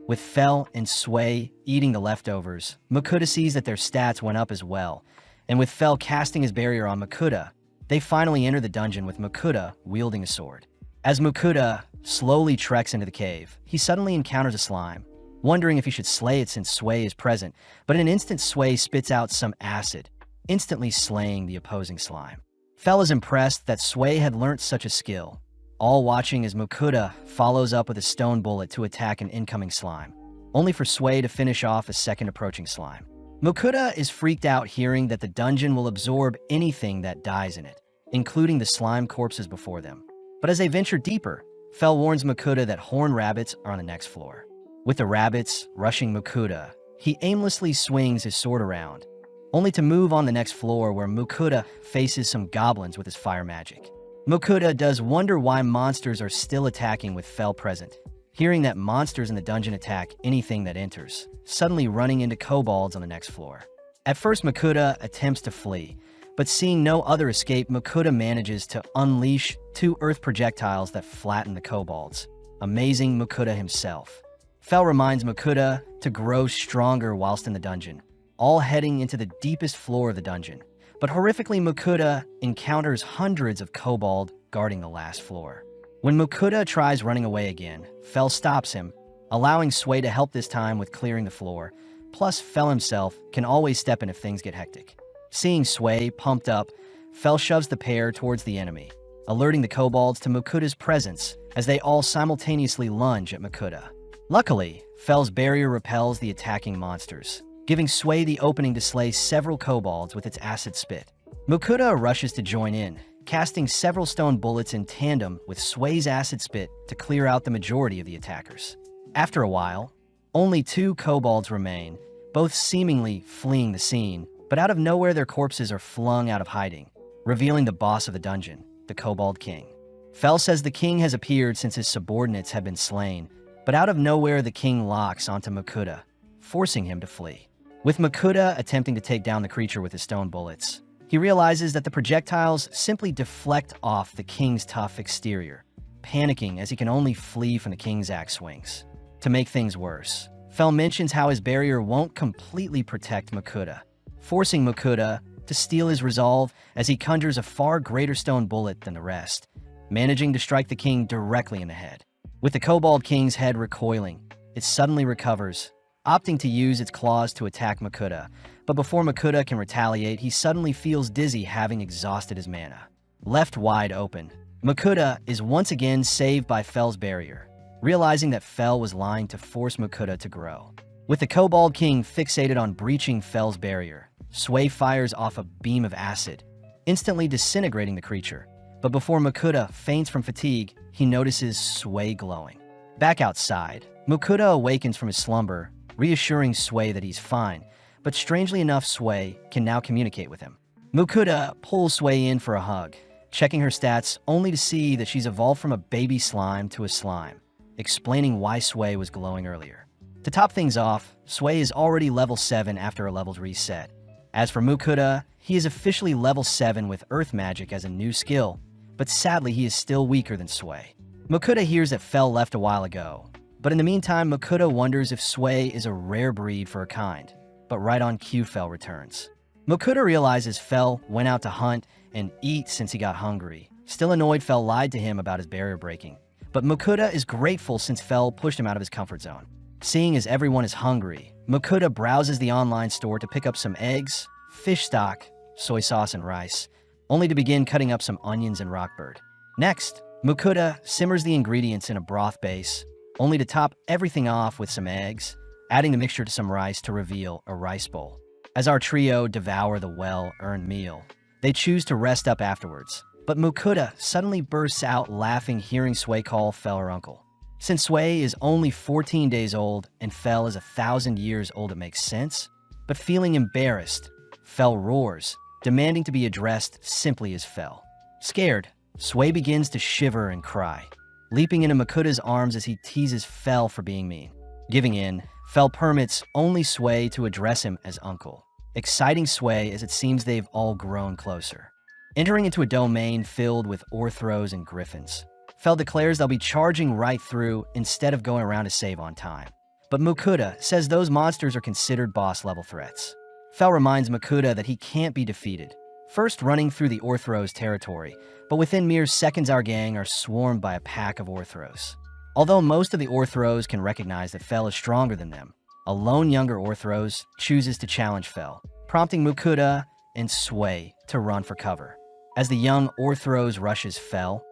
With Fel and Sway eating the leftovers, Makuta sees that their stats went up as well, and with Fel casting his barrier on Makuta, they finally enter the dungeon with Makuta wielding a sword. As Makuta slowly treks into the cave, he suddenly encounters a slime, wondering if he should slay it since Sway is present, but in an instant Sway spits out some acid, instantly slaying the opposing slime. Fel is impressed that Sway had learnt such a skill, all watching as Makuta follows up with a stone bullet to attack an incoming slime, only for Sway to finish off a second approaching slime. Makuta is freaked out hearing that the dungeon will absorb anything that dies in it, including the slime corpses before them. But as they venture deeper, Fel warns Makuta that horned rabbits are on the next floor. With the rabbits rushing Makuta, he aimlessly swings his sword around, only to move on the next floor where Makuta faces some goblins with his fire magic. Makuta does wonder why monsters are still attacking with Fel present, hearing that monsters in the dungeon attack anything that enters, suddenly running into kobolds on the next floor. At first, Makuta attempts to flee, but seeing no other escape, Makuta manages to unleash 2 earth projectiles that flatten the kobolds, amazing Makuta himself. Fel reminds Makuta to grow stronger whilst in the dungeon, all heading into the deepest floor of the dungeon. But horrifically, Makuta encounters hundreds of kobold guarding the last floor. When Makuta tries running away again, Fel stops him, allowing Sway to help this time with clearing the floor, plus Fel himself can always step in if things get hectic. Seeing Sway pumped up, Fel shoves the pair towards the enemy, alerting the kobolds to Makuta's presence as they all simultaneously lunge at Makuta. Luckily, Fel's barrier repels the attacking monsters, giving Sway the opening to slay several kobolds with its acid spit. Makuta rushes to join in, casting several stone bullets in tandem with Sway's acid spit to clear out the majority of the attackers. After a while, only 2 kobolds remain, both seemingly fleeing the scene, but out of nowhere their corpses are flung out of hiding, revealing the boss of the dungeon, the Kobold King. Fel says the king has appeared since his subordinates have been slain, but out of nowhere the king locks onto Makuta, forcing him to flee. With Makuta attempting to take down the creature with his stone bullets, he realizes that the projectiles simply deflect off the king's tough exterior, panicking as he can only flee from the king's axe swings. To make things worse, Fel mentions how his barrier won't completely protect Makuta, forcing Makuta to steal his resolve as he conjures a far greater stone bullet than the rest, managing to strike the king directly in the head. With the Kobold King's head recoiling, it suddenly recovers, opting to use its claws to attack Makuta, but before Makuta can retaliate, he suddenly feels dizzy, having exhausted his mana. Left wide open, Makuta is once again saved by Fel's barrier, realizing that Fel was lying to force Makuta to grow. With the Kobold King fixated on breaching Fel's barrier, Sway fires off a beam of acid, instantly disintegrating the creature. But before Makuta faints from fatigue, he notices Sway glowing. Back outside, Makuta awakens from his slumber, reassuring Sway that he's fine, but strangely enough, Sway can now communicate with him. Makuta pulls Sway in for a hug, checking her stats only to see that she's evolved from a baby slime to a slime, explaining why Sway was glowing earlier. To top things off, Sway is already level 7 after her levels reset. As for Makuta, he is officially level 7 with Earth Magic as a new skill, but sadly he is still weaker than Sway. Makuta hears that Fel left a while ago, but in the meantime Makuta wonders if Sway is a rare breed for her kind, but right on cue Fel returns. Makuta realizes Fel went out to hunt and eat since he got hungry. Still annoyed, Fel lied to him about his barrier breaking, but Makuta is grateful since Fel pushed him out of his comfort zone. Seeing as everyone is hungry, Makuta browses the online store to pick up some eggs, fish stock, soy sauce, and rice, only to begin cutting up some onions and rockbird. Next, Makuta simmers the ingredients in a broth base, only to top everything off with some eggs, adding the mixture to some rice to reveal a rice bowl. As our trio devour the well-earned meal, they choose to rest up afterwards, but Makuta suddenly bursts out laughing hearing Sway call Fel her uncle. Since Sway is only 14 days old and Fel is 1,000 years old, it makes sense, but feeling embarrassed, Fel roars, demanding to be addressed simply as Fel. Scared, Sway begins to shiver and cry, leaping into Makuta's arms as he teases Fel for being mean. Giving in, Fel permits only Sway to address him as uncle. exciting Sway as it seems they've all grown closer. Entering into a domain filled with orthros and griffins, Fel declares they'll be charging right through instead of going around to save on time. But Mukuda says those monsters are considered boss-level threats. Fel reminds Mukuda that he can't be defeated, first running through the Orthros territory, but within mere seconds our gang are swarmed by a pack of Orthros. Although most of the Orthros can recognize that Fel is stronger than them, a lone younger Orthros chooses to challenge Fel, prompting Mukuda and Sway to run for cover. As the young Orthros rushes Fel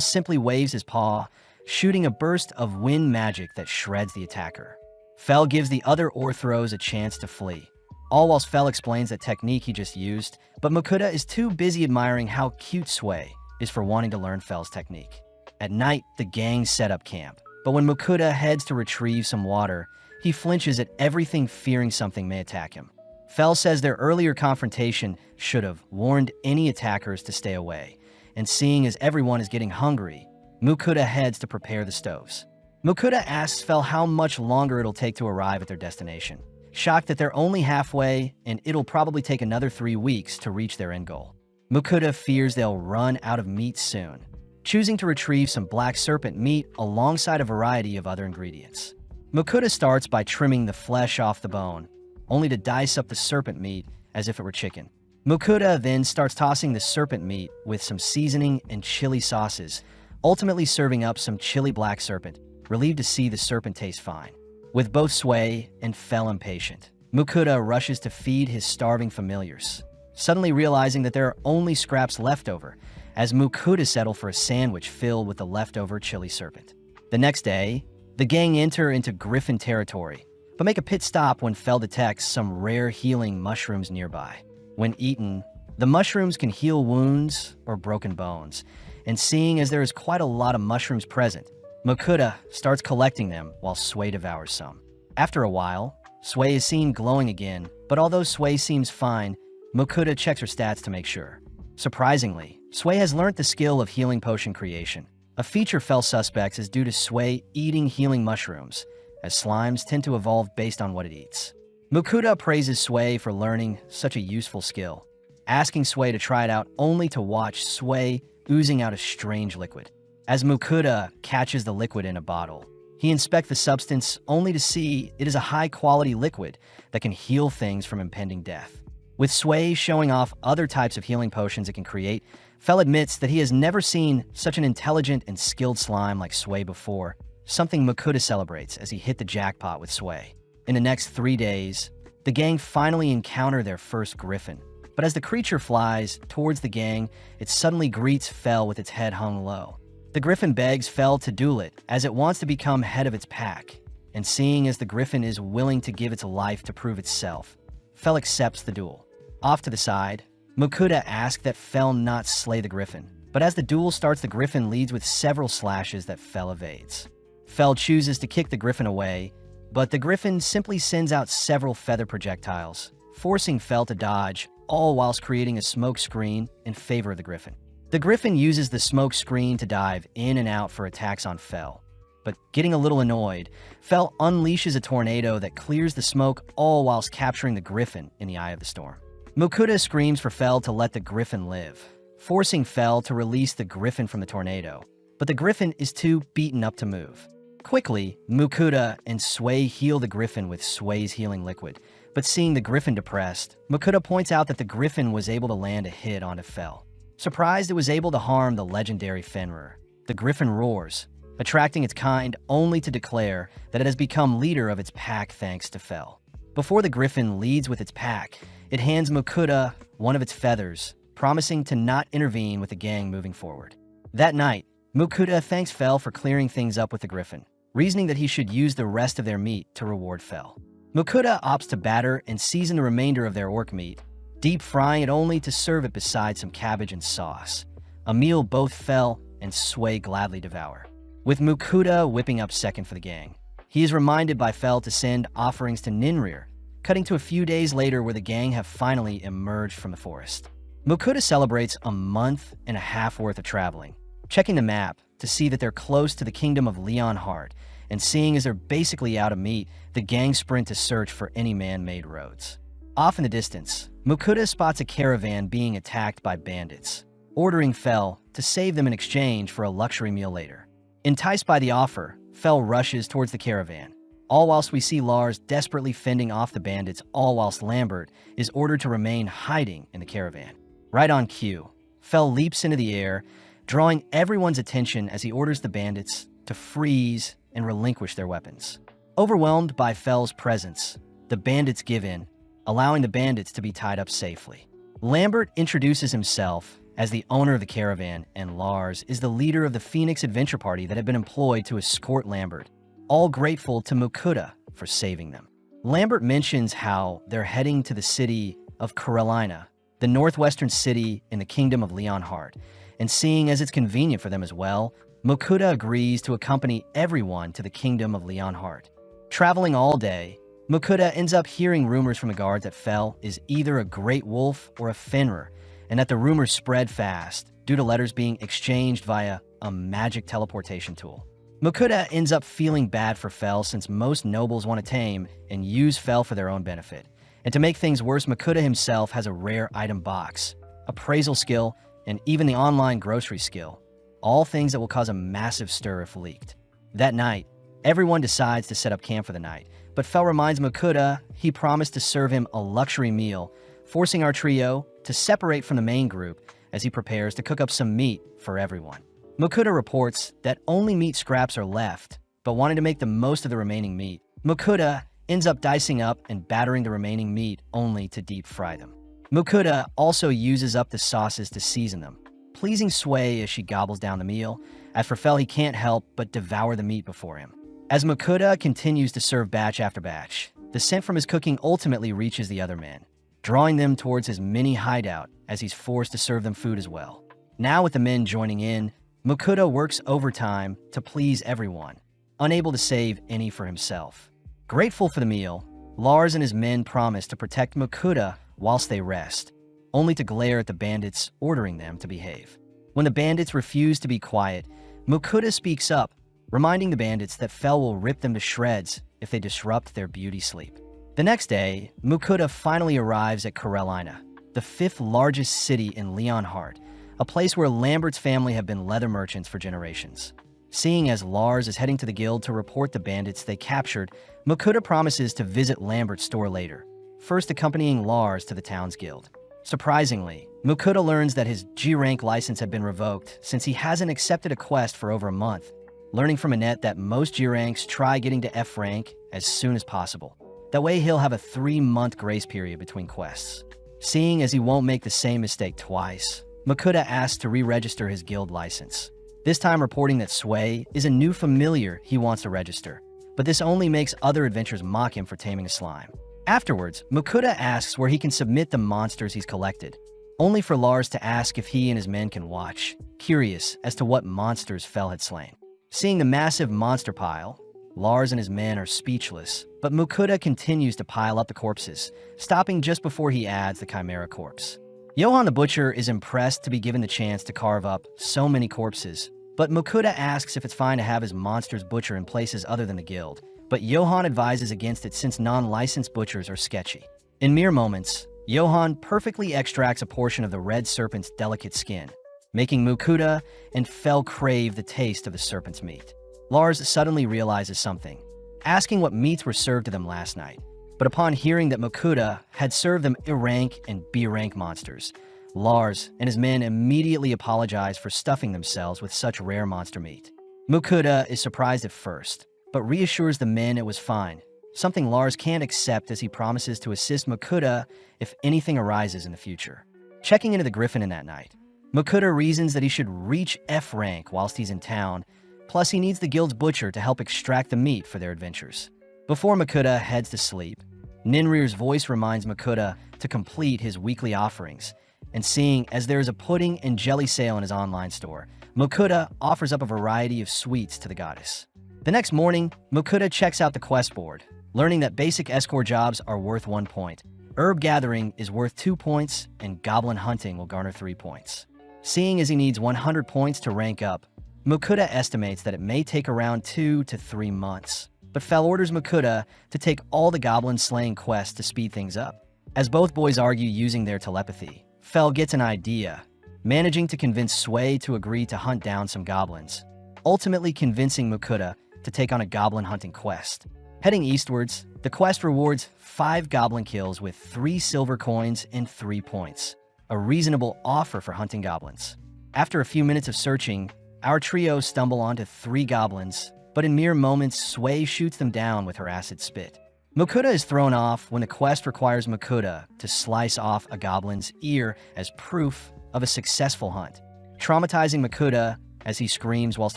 simply waves his paw, shooting a burst of wind magic that shreds the attacker. Fel gives the other Orthros a chance to flee, all whilst Fel explains that technique he just used, but Mukuda is too busy admiring how cute Sway is for wanting to learn Fel's technique. At night, the gang set up camp, but when Mukuda heads to retrieve some water, he flinches at everything, fearing something may attack him. Fel says their earlier confrontation should have warned any attackers to stay away, and seeing as everyone is getting hungry, Mukuda heads to prepare the stoves. Mukuda asks Fel how much longer it'll take to arrive at their destination, shocked that they're only halfway and it'll probably take another 3 weeks to reach their end goal. Mukuda fears they'll run out of meat soon, choosing to retrieve some black serpent meat alongside a variety of other ingredients. Mukuda starts by trimming the flesh off the bone, only to dice up the serpent meat as if it were chicken. Mukuda then starts tossing the serpent meat with some seasoning and chili sauces, ultimately serving up some chili black serpent, relieved to see the serpent taste fine. With both Sway and Fel impatient, Mukuda rushes to feed his starving familiars, suddenly realizing that there are only scraps left over, as Mukuda settle for a sandwich filled with the leftover chili serpent. The next day, the gang enter into Griffin territory, but make a pit stop when Fel detects some rare healing mushrooms nearby. When eaten, the mushrooms can heal wounds or broken bones, and seeing as there is quite a lot of mushrooms present, Mukuda starts collecting them while Sway devours some. After a while, Sway is seen glowing again, but although Sway seems fine, Mukuda checks her stats to make sure. Surprisingly, Sway has learnt the skill of healing potion creation. A feature Fel suspects is due to Sway eating healing mushrooms, as slimes tend to evolve based on what it eats. Mukuda praises Sway for learning such a useful skill, asking Sway to try it out only to watch Sway oozing out a strange liquid. As Mukuda catches the liquid in a bottle, he inspects the substance only to see it is a high-quality liquid that can heal things from impending death. With Sway showing off other types of healing potions it can create, Fel admits that he has never seen such an intelligent and skilled slime like Sway before, something Mukuda celebrates as he hit the jackpot with Sway. In the next 3 days, the gang finally encounter their first griffin, but as the creature flies towards the gang, it suddenly greets Fel with its head hung low. The griffin begs Fel to duel it, as it wants to become head of its pack, and seeing as the griffin is willing to give its life to prove itself, Fel accepts the duel. Off to the side, Mukuda asks that Fel not slay the griffin, but as the duel starts, the griffin leads with several slashes that Fel evades. Fel chooses to kick the griffin away, but the griffin simply sends out several feather projectiles, forcing Fel to dodge, all whilst creating a smoke screen in favor of the griffin. The griffin uses the smoke screen to dive in and out for attacks on Fel, but getting a little annoyed, Fel unleashes a tornado that clears the smoke, all whilst capturing the griffin in the eye of the storm. Mukuda screams for Fel to let the griffin live, forcing Fel to release the griffin from the tornado, but the griffin is too beaten up to move. Quickly, Mukuda and Sway heal the griffin with Sway's healing liquid, but seeing the griffin depressed, Mukuda points out that the griffin was able to land a hit onto Fel. Surprised it was able to harm the legendary Fenrir, the griffin roars, attracting its kind only to declare that it has become leader of its pack thanks to Fel. Before the griffin leads with its pack, it hands Mukuda one of its feathers, promising to not intervene with the gang moving forward. That night, Mukuda thanks Fel for clearing things up with the griffin, reasoning that he should use the rest of their meat to reward Fel. Mukuda opts to batter and season the remainder of their orc meat, deep frying it only to serve it beside some cabbage and sauce, a meal both Fel and Sway gladly devour. With Mukuda whipping up second for the gang, he is reminded by Fel to send offerings to Ninrir, cutting to a few days later where the gang have finally emerged from the forest. Mukuda celebrates a month and a half worth of traveling, checking the map to see that they're close to the kingdom of Leonhard, and seeing as they're basically out of meat, the gang sprint to search for any man-made roads. Off in the distance, Mukuda spots a caravan being attacked by bandits, ordering Fel to save them in exchange for a luxury meal later. Enticed by the offer, Fel rushes towards the caravan, all whilst we see Lars desperately fending off the bandits, all whilst Lambert is ordered to remain hiding in the caravan. Right on cue, Fel leaps into the air, drawing everyone's attention as he orders the bandits to freeze and relinquish their weapons. Overwhelmed by Fel's presence, the bandits give in, allowing the bandits to be tied up safely. Lambert introduces himself as the owner of the caravan, and Lars is the leader of the Phoenix Adventure Party that had been employed to escort Lambert, all grateful to Mukuda for saving them. Lambert mentions how they're heading to the city of Carolina, the northwestern city in the kingdom of Leonhardt, and seeing as it's convenient for them as well, Mukuda agrees to accompany everyone to the kingdom of Leonhardt. Traveling all day, Mukuda ends up hearing rumors from the guards that Fel is either a great wolf or a Fenrir, and that the rumors spread fast due to letters being exchanged via a magic teleportation tool. Mukuda ends up feeling bad for Fel since most nobles want to tame and use Fel for their own benefit. And to make things worse, Mukuda himself has a rare item box, appraisal skill, and even the online grocery skill, all things that will cause a massive stir if leaked. That night, everyone decides to set up camp for the night, but Fel reminds Mukuda he promised to serve him a luxury meal, forcing our trio to separate from the main group as he prepares to cook up some meat for everyone. Mukuda reports that only meat scraps are left, but wanting to make the most of the remaining meat, Mukuda ends up dicing up and battering the remaining meat only to deep fry them. Mukuda also uses up the sauces to season them, pleasing Sway as she gobbles down the meal. As for Fel, he can't help but devour the meat before him. As Mukuda continues to serve batch after batch, the scent from his cooking ultimately reaches the other men, drawing them towards his mini hideout as he's forced to serve them food as well. Now with the men joining in, Mukuda works overtime to please everyone, unable to save any for himself. Grateful for the meal, Lars and his men promise to protect Mukuda whilst they rest, only to glare at the bandits, ordering them to behave. When the bandits refuse to be quiet, Mukuda speaks up, reminding the bandits that Fel will rip them to shreds if they disrupt their beauty sleep. The next day, Mukuda finally arrives at Carolina, the 5th largest city in Leonhardt, a place where Lambert's family have been leather merchants for generations. Seeing as Lars is heading to the guild to report the bandits they captured, Mukuda promises to visit Lambert's store later, first accompanying Lars to the town's guild. Surprisingly, Mukuda learns that his G-rank license had been revoked since he hasn't accepted a quest for over a month, learning from Annette that most G-ranks try getting to F rank as soon as possible. That way he'll have a 3-month grace period between quests. Seeing as he won't make the same mistake twice, Mukuda asks to re-register his guild license, this time reporting that Sway is a new familiar he wants to register, but this only makes other adventurers mock him for taming a slime. Afterwards, Mukuda asks where he can submit the monsters he's collected, only for Lars to ask if he and his men can watch, curious as to what monsters Fel had slain. Seeing the massive monster pile, Lars and his men are speechless, but Mukuda continues to pile up the corpses, stopping just before he adds the Chimera corpse. Johan the Butcher is impressed to be given the chance to carve up so many corpses, but Mukuda asks if it's fine to have his monsters butcher in places other than the guild, but Johan advises against it since non-licensed butchers are sketchy. In mere moments, Johan perfectly extracts a portion of the red serpent's delicate skin, making Mukuda and Fel crave the taste of the serpent's meat. Lars suddenly realizes something, asking what meats were served to them last night. But upon hearing that Mukuda had served them A-rank and B-rank monsters, Lars and his men immediately apologize for stuffing themselves with such rare monster meat. Mukuda is surprised at first, but reassures the men it was fine, something Lars can't accept as he promises to assist Mukuda if anything arises in the future. Checking into the Griffin in that night, Mukuda reasons that he should reach F rank whilst he's in town, plus he needs the guild's butcher to help extract the meat for their adventures. Before Mukuda heads to sleep, Ninrir's voice reminds Mukuda to complete his weekly offerings, and seeing as there is a pudding and jelly sale in his online store, Mukuda offers up a variety of sweets to the goddess. The next morning, Mukuda checks out the quest board, learning that basic escort jobs are worth 1 point, herb gathering is worth 2 points, and goblin hunting will garner 3 points. Seeing as he needs 100 points to rank up, Mukuda estimates that it may take around 2 to 3 months. But Fel orders Mukuda to take all the goblin slaying quests to speed things up. As both boys argue using their telepathy, Fel gets an idea, managing to convince Sway to agree to hunt down some goblins, ultimately convincing Mukuta to take on a goblin hunting quest. Heading eastwards, the quest rewards 5 goblin kills with 3 silver coins and 3 points, a reasonable offer for hunting goblins. After a few minutes of searching, our trio stumble onto 3 goblins, but in mere moments, Sway shoots them down with her acid spit. Mukuta is thrown off when the quest requires Mukuta to slice off a goblin's ear as proof of a successful hunt, traumatizing Mukuta as he screams whilst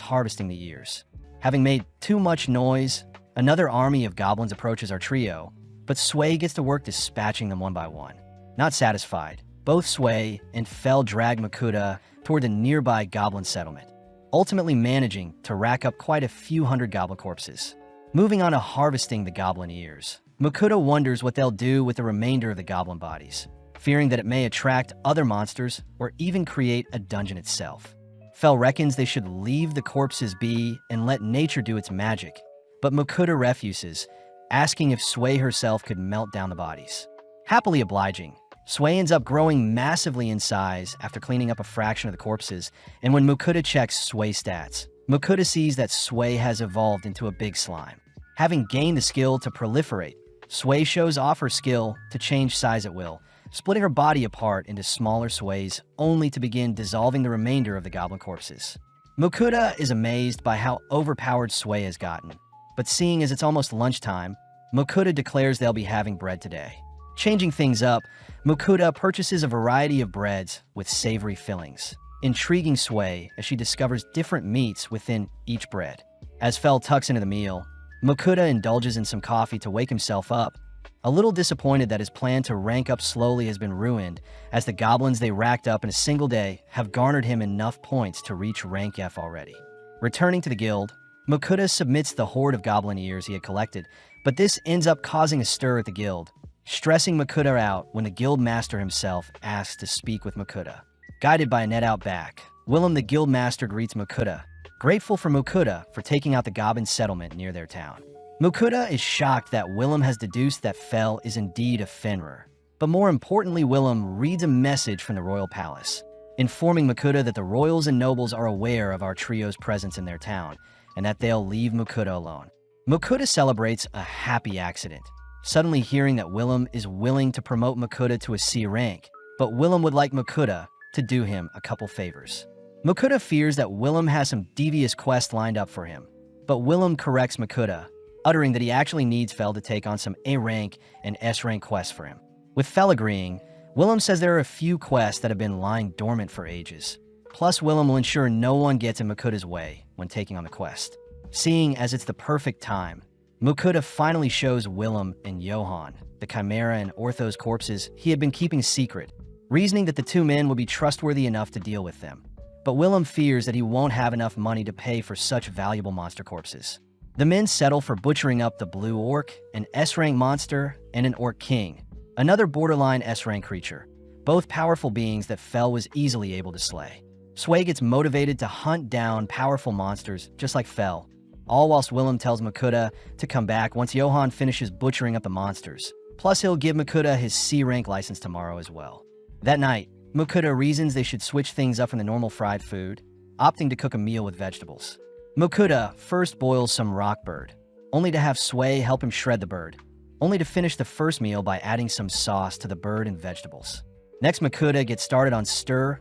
harvesting the ears. Having made too much noise, another army of goblins approaches our trio, but Sway gets to work dispatching them one by one. Not satisfied, both Sway and Fel drag Mukuta toward the nearby goblin settlement, ultimately managing to rack up quite a few hundred goblin corpses. Moving on to harvesting the goblin ears, Mukuta wonders what they'll do with the remainder of the goblin bodies, fearing that it may attract other monsters or even create a dungeon itself. Fel reckons they should leave the corpses be and let nature do its magic, but Mukuta refuses, asking if Sway herself could melt down the bodies. Happily obliging, Sway ends up growing massively in size after cleaning up a fraction of the corpses, and when Mukuta checks Sway stats, Mukuta sees that Sway has evolved into a big slime. Having gained the skill to proliferate, Sway shows off her skill to change size at will, splitting her body apart into smaller Sways only to begin dissolving the remainder of the goblin corpses. Mukuta is amazed by how overpowered Sway has gotten, but seeing as it's almost lunchtime, Mukuta declares they'll be having bread today. Changing things up, Mukuta purchases a variety of breads with savory fillings, intriguing Sway as she discovers different meats within each bread. As Fel tucks into the meal, Mukuta indulges in some coffee to wake himself up, a little disappointed that his plan to rank up slowly has been ruined, as the goblins they racked up in a single day have garnered him enough points to reach rank F already. Returning to the guild, Mukuta submits the horde of goblin ears he had collected, but this ends up causing a stir at the guild, stressing Mukuta out when the guild master himself asks to speak with Mukuta. Guided by a net out back, Willem the guild master greets Mukuta, grateful for Mukuta for taking out the goblin settlement near their town. Mukuta is shocked that Willem has deduced that Fel is indeed a Fenrir, but more importantly, Willem reads a message from the royal palace, informing Mukuta that the royals and nobles are aware of our trio's presence in their town, and that they'll leave Mukuta alone. Mukuta celebrates a happy accident, suddenly hearing that Willem is willing to promote Mukuta to a C rank, but Willem would like Mukuta to do him a couple favors. Mukuta fears that Willem has some devious quest lined up for him, but Willem corrects Mukuta, uttering that he actually needs Fel to take on some A rank and S rank quests for him. With Fel agreeing, Willem says there are a few quests that have been lying dormant for ages. Plus, Willem will ensure no one gets in Mukuta's way when taking on the quest. Seeing as it's the perfect time, Mukuta finally shows Willem and Johan the Chimera and Ortho's corpses he had been keeping secret, reasoning that the 2 men would be trustworthy enough to deal with them. But Willem fears that he won't have enough money to pay for such valuable monster corpses. The men settle for butchering up the Blue Orc, an S-rank monster, and an Orc King, another borderline S-rank creature, both powerful beings that Fel was easily able to slay. Sway gets motivated to hunt down powerful monsters just like Fel, all whilst Willem tells Mukuta to come back once Johan finishes butchering up the monsters. Plus, he'll give Mukuta his C-rank license tomorrow as well. That night, Mukuta reasons they should switch things up from the normal fried food, opting to cook a meal with vegetables. Mukuta first boils some rock bird, only to have Sway help him shred the bird, only to finish the first meal by adding some sauce to the bird and vegetables. Next, Mukuta gets started on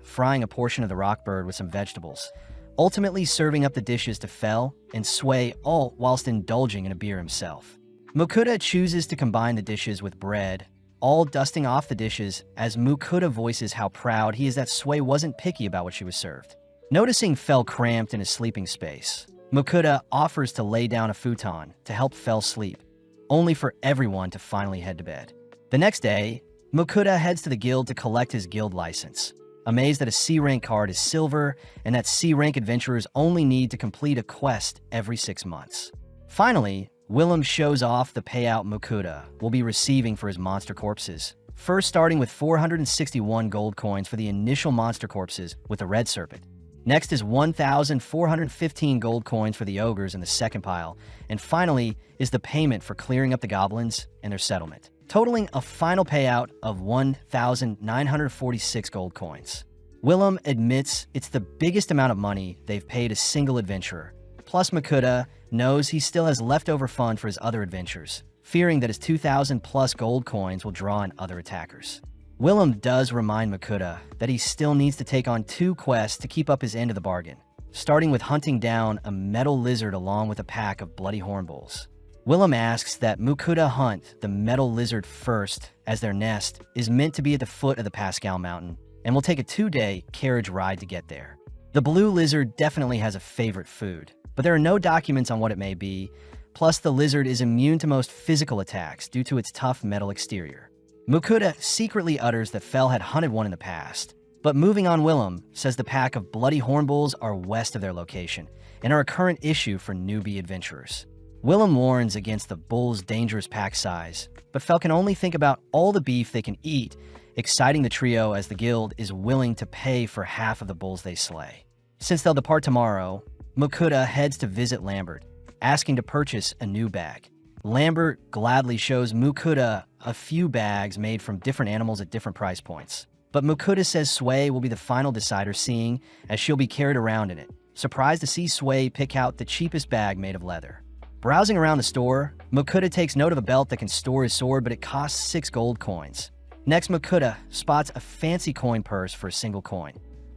frying a portion of the rock bird with some vegetables, ultimately serving up the dishes to Fel and Sway, all whilst indulging in a beer himself. Mukuta chooses to combine the dishes with bread, all dusting off the dishes as Mukuta voices how proud he is that Sway wasn't picky about what she was served. Noticing Fel cramped in his sleeping space, Mukuta offers to lay down a futon to help Fel sleep, only for everyone to finally head to bed. The next day, Mukuta heads to the guild to collect his guild license, amazed that a C-rank card is silver and that C-rank adventurers only need to complete a quest every 6 months. Finally, Willem shows off the payout Mukuta will be receiving for his monster corpses, first starting with 461 gold coins for the initial monster corpses with the red serpent. Next is 1,415 gold coins for the ogres in the second pile, and finally is the payment for clearing up the goblins and their settlement. totaling a final payout of 1,946 gold coins. Willem admits it's the biggest amount of money they've paid a single adventurer. Plus, Makuta knows he still has leftover fund for his other adventures, fearing that his 2,000 plus gold coins will draw in other attackers. Willem does remind Makuta that he still needs to take on 2 quests to keep up his end of the bargain, starting with hunting down a metal lizard along with a pack of bloody hornbulls. Willem asks that Makuta hunt the metal lizard first, as their nest is meant to be at the foot of the Pascal Mountain and will take a 2-day carriage ride to get there. The blue lizard definitely has a favorite food, but there are no documents on what it may be, plus the lizard is immune to most physical attacks due to its tough metal exterior. Makuta secretly utters that Fel had hunted one in the past, but moving on, Willem says the pack of bloody hornbulls are west of their location and are a current issue for newbie adventurers. Willem warns against the bull's dangerous pack size, but Fel can only think about all the beef they can eat, exciting the trio as the guild is willing to pay for half of the bulls they slay. Since they'll depart tomorrow, Makuta heads to visit Lambert, asking to purchase a new bag. Lambert gladly shows Makuta a few bags made from different animals at different price points. But Makuta says Sway will be the final decider, seeing as she'll be carried around in it. Surprised to see Sway pick out the cheapest bag made of leather. Browsing around the store, Makuta takes note of a belt that can store his sword, but it costs 6 gold coins. Next, Makuta spots a fancy coin purse for a single coin,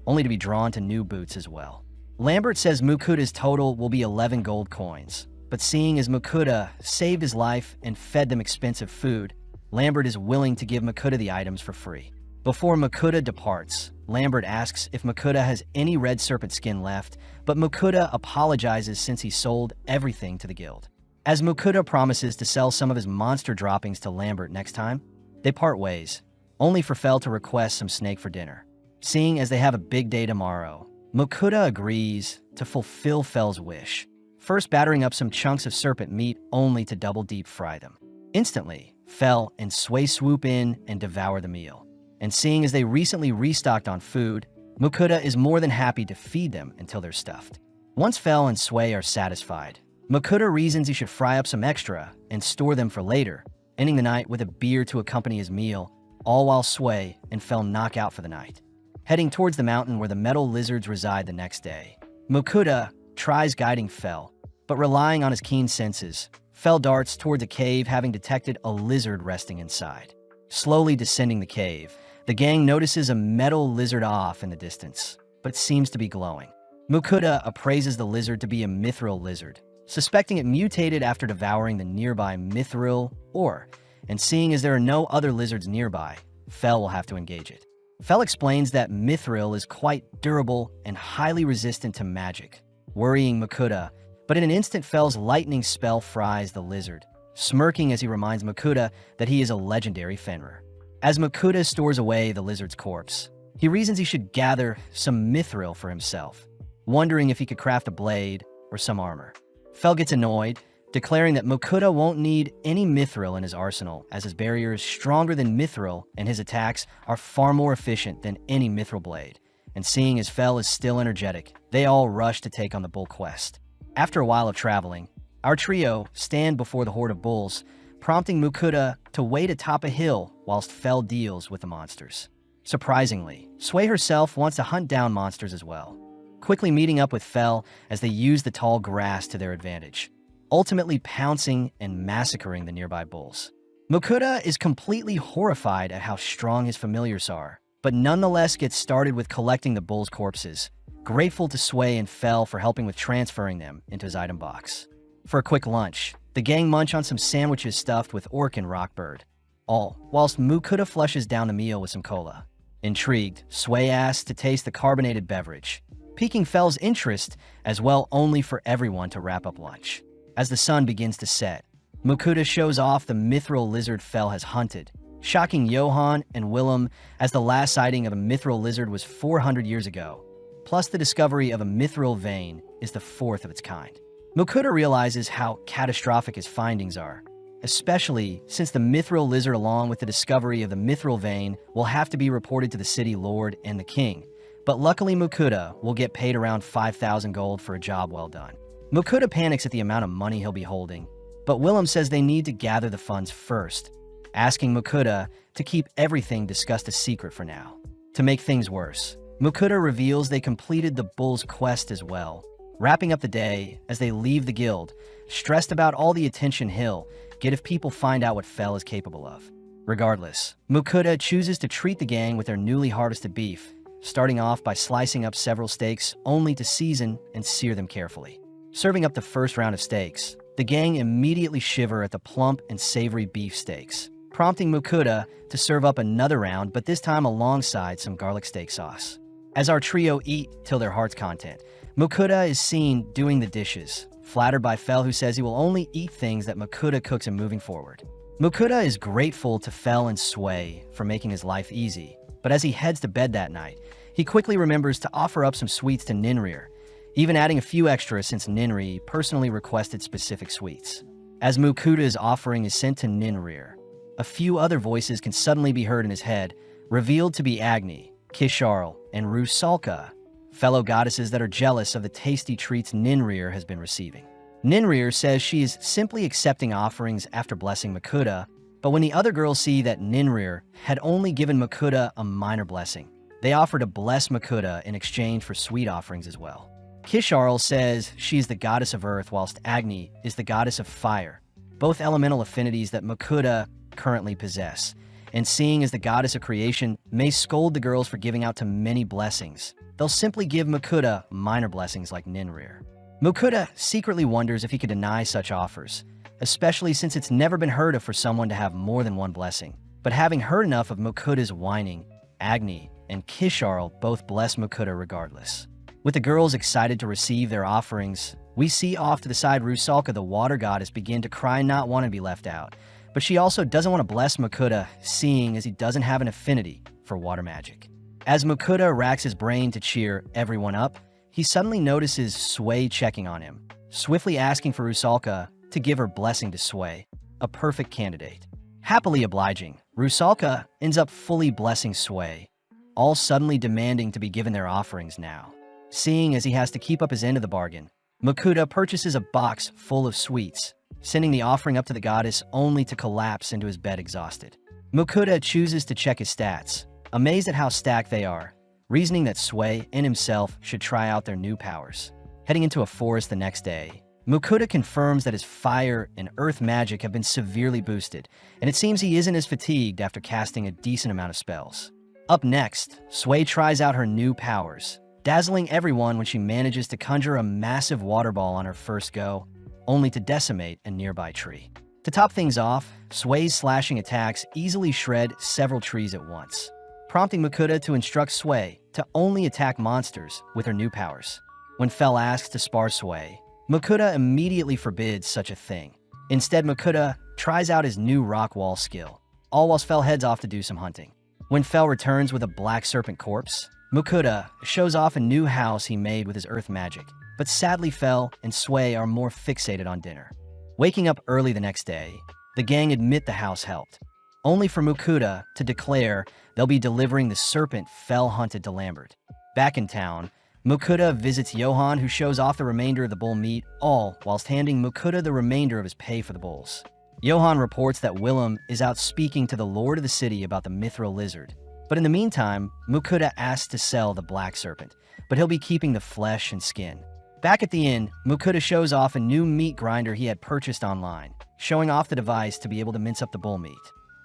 only to be drawn to new boots as well. Lambert says Makuta's total will be 11 gold coins, but seeing as Makuta saved his life and fed them expensive food, Lambert is willing to give Makuta the items for free. Before Makuta departs, Lambert asks if Makuta has any red serpent skin left, but Makuta apologizes since he sold everything to the guild. As Makuta promises to sell some of his monster droppings to Lambert next time, they part ways, only for Fel to request some snake for dinner. Seeing as they have a big day tomorrow, Makuta agrees to fulfill Fel's wish, first battering up some chunks of serpent meat only to double deep fry them. Instantly, Fel and Sway swoop in and devour the meal. And seeing as they recently restocked on food, Makuta is more than happy to feed them until they're stuffed. Once Fel and Sway are satisfied, Makuta reasons he should fry up some extra and store them for later, ending the night with a beer to accompany his meal, all while Sway and Fel knock out for the night. Heading towards the mountain where the metal lizards reside the next day, Makuta tries guiding Fel, but relying on his keen senses, Fel darts towards a cave, having detected a lizard resting inside. Slowly descending the cave, the gang notices a metal lizard off in the distance, but it seems to be glowing. Makuta appraises the lizard to be a mithril lizard, suspecting it mutated after devouring the nearby mithril ore, and seeing as there are no other lizards nearby, Fel will have to engage it. Fel explains that mithril is quite durable and highly resistant to magic, worrying Makuta, but in an instant Fel's lightning spell fries the lizard, smirking as he reminds Makuta that he is a legendary Fenrir. As Makuta stores away the lizard's corpse, he reasons he should gather some mithril for himself, wondering if he could craft a blade or some armor. Fel gets annoyed, declaring that Makuta won't need any mithril in his arsenal, as his barrier is stronger than mithril and his attacks are far more efficient than any mithril blade. And seeing as Fel is still energetic, they all rush to take on the bull quest. After a while of traveling, our trio stand before the horde of bulls, prompting Makuta to wait atop a hill whilst Fel deals with the monsters. Surprisingly, Sway herself wants to hunt down monsters as well, quickly meeting up with Fel as they use the tall grass to their advantage, ultimately pouncing and massacring the nearby bulls. Makuta is completely horrified at how strong his familiars are, but nonetheless gets started with collecting the bulls' corpses, grateful to Sway and Fel for helping with transferring them into his item box. For a quick lunch, the gang munch on some sandwiches stuffed with orc and rockbird, all whilst Makuta flushes down the meal with some cola. Intrigued, Sway asks to taste the carbonated beverage, piquing Fel's interest as well, only for everyone to wrap up lunch. As the sun begins to set, Makuta shows off the mithril lizard Fel has hunted, shocking Johan and Willem as the last sighting of a mithril lizard was 400 years ago, plus the discovery of a mithril vein is the 4th of its kind. Makuta realizes how catastrophic his findings are, especially since the mithril lizard along with the discovery of the mithril vein will have to be reported to the city lord and the king, but luckily Makuta will get paid around 5,000 gold for a job well done. Makuta panics at the amount of money he'll be holding, but Willem says they need to gather the funds first, asking Mukuta to keep everything discussed a secret for now. To make things worse, Mukuta reveals they completed the bull's quest as well, wrapping up the day as they leave the guild, stressed about all the attention he'll get if people find out what Fel is capable of. Regardless, Mukuta chooses to treat the gang with their newly harvested beef, starting off by slicing up several steaks only to season and sear them carefully. Serving up the first round of steaks, the gang immediately shiver at the plump and savory beef steaks, prompting Mukuta to serve up another round, but this time alongside some garlic steak sauce. As our trio eat till their heart's content, Mukuta is seen doing the dishes, flattered by Fel, who says he will only eat things that Mukuta cooks him moving forward. Mukuta is grateful to Fel and Sway for making his life easy, but as he heads to bed that night, he quickly remembers to offer up some sweets to Ninrir, even adding a few extras since Ninri personally requested specific sweets. As Mukuta's offering is sent to Ninrir, a few other voices can suddenly be heard in his head, revealed to be Agni, Kisharl, and Rusalka, fellow goddesses that are jealous of the tasty treats Ninrir has been receiving. Ninrir says she is simply accepting offerings after blessing Mukuta, but when the other girls see that Ninrir had only given Mukuta a minor blessing, they offer to bless Mukuta in exchange for sweet offerings as well. Kisharl says she is the goddess of earth, whilst Agni is the goddess of fire, both elemental affinities that Mukuta currently possess, and seeing as the goddess of creation may scold the girls for giving out too many blessings, they'll simply give Mukuta minor blessings like Ninrir. Mukuta secretly wonders if he could deny such offers, especially since it's never been heard of for someone to have more than one blessing. But having heard enough of Mukuta's whining, Agni and Kisharl both bless Mukuta regardless. With the girls excited to receive their offerings, we see off to the side Rusalka, the water goddess, begin to cry and not want to be left out. But she also doesn't want to bless Mukuta, seeing as he doesn't have an affinity for water magic. As Mukuta racks his brain to cheer everyone up, he suddenly notices Sway checking on him, swiftly asking for Rusalka to give her blessing to Sway, a perfect candidate. Happily obliging, Rusalka ends up fully blessing Sway, all suddenly demanding to be given their offerings now. Seeing as he has to keep up his end of the bargain, Mukuta purchases a box full of sweets, sending the offering up to the goddess only to collapse into his bed exhausted. Mukuta chooses to check his stats, amazed at how stacked they are, reasoning that Sway and himself should try out their new powers. Heading into a forest the next day, Mukuta confirms that his fire and earth magic have been severely boosted, and it seems he isn't as fatigued after casting a decent amount of spells. Up next, Sway tries out her new powers, dazzling everyone when she manages to conjure a massive water ball on her first go, only to decimate a nearby tree. To top things off, Sway's slashing attacks easily shred several trees at once, prompting Mukuta to instruct Sway to only attack monsters with her new powers. When Fel asks to spar Sway, Mukuta immediately forbids such a thing. Instead, Mukuta tries out his new rock wall skill, all whilst Fel heads off to do some hunting. When Fel returns with a black serpent corpse, Mukuta shows off a new house he made with his earth magic, but sadly Fel and Sway are more fixated on dinner. Waking up early the next day, the gang admit the house helped, only for Mukuta to declare they'll be delivering the serpent Fel hunted to Lambert. Back in town, Mukuta visits Johan, who shows off the remainder of the bull meat, all whilst handing Mukuta the remainder of his pay for the bulls. Johan reports that Willem is out speaking to the lord of the city about the mithril lizard, but in the meantime, Mukuta asks to sell the black serpent, but he'll be keeping the flesh and skin. Back at the inn, Mukuta shows off a new meat grinder he had purchased online, showing off the device to be able to mince up the bull meat,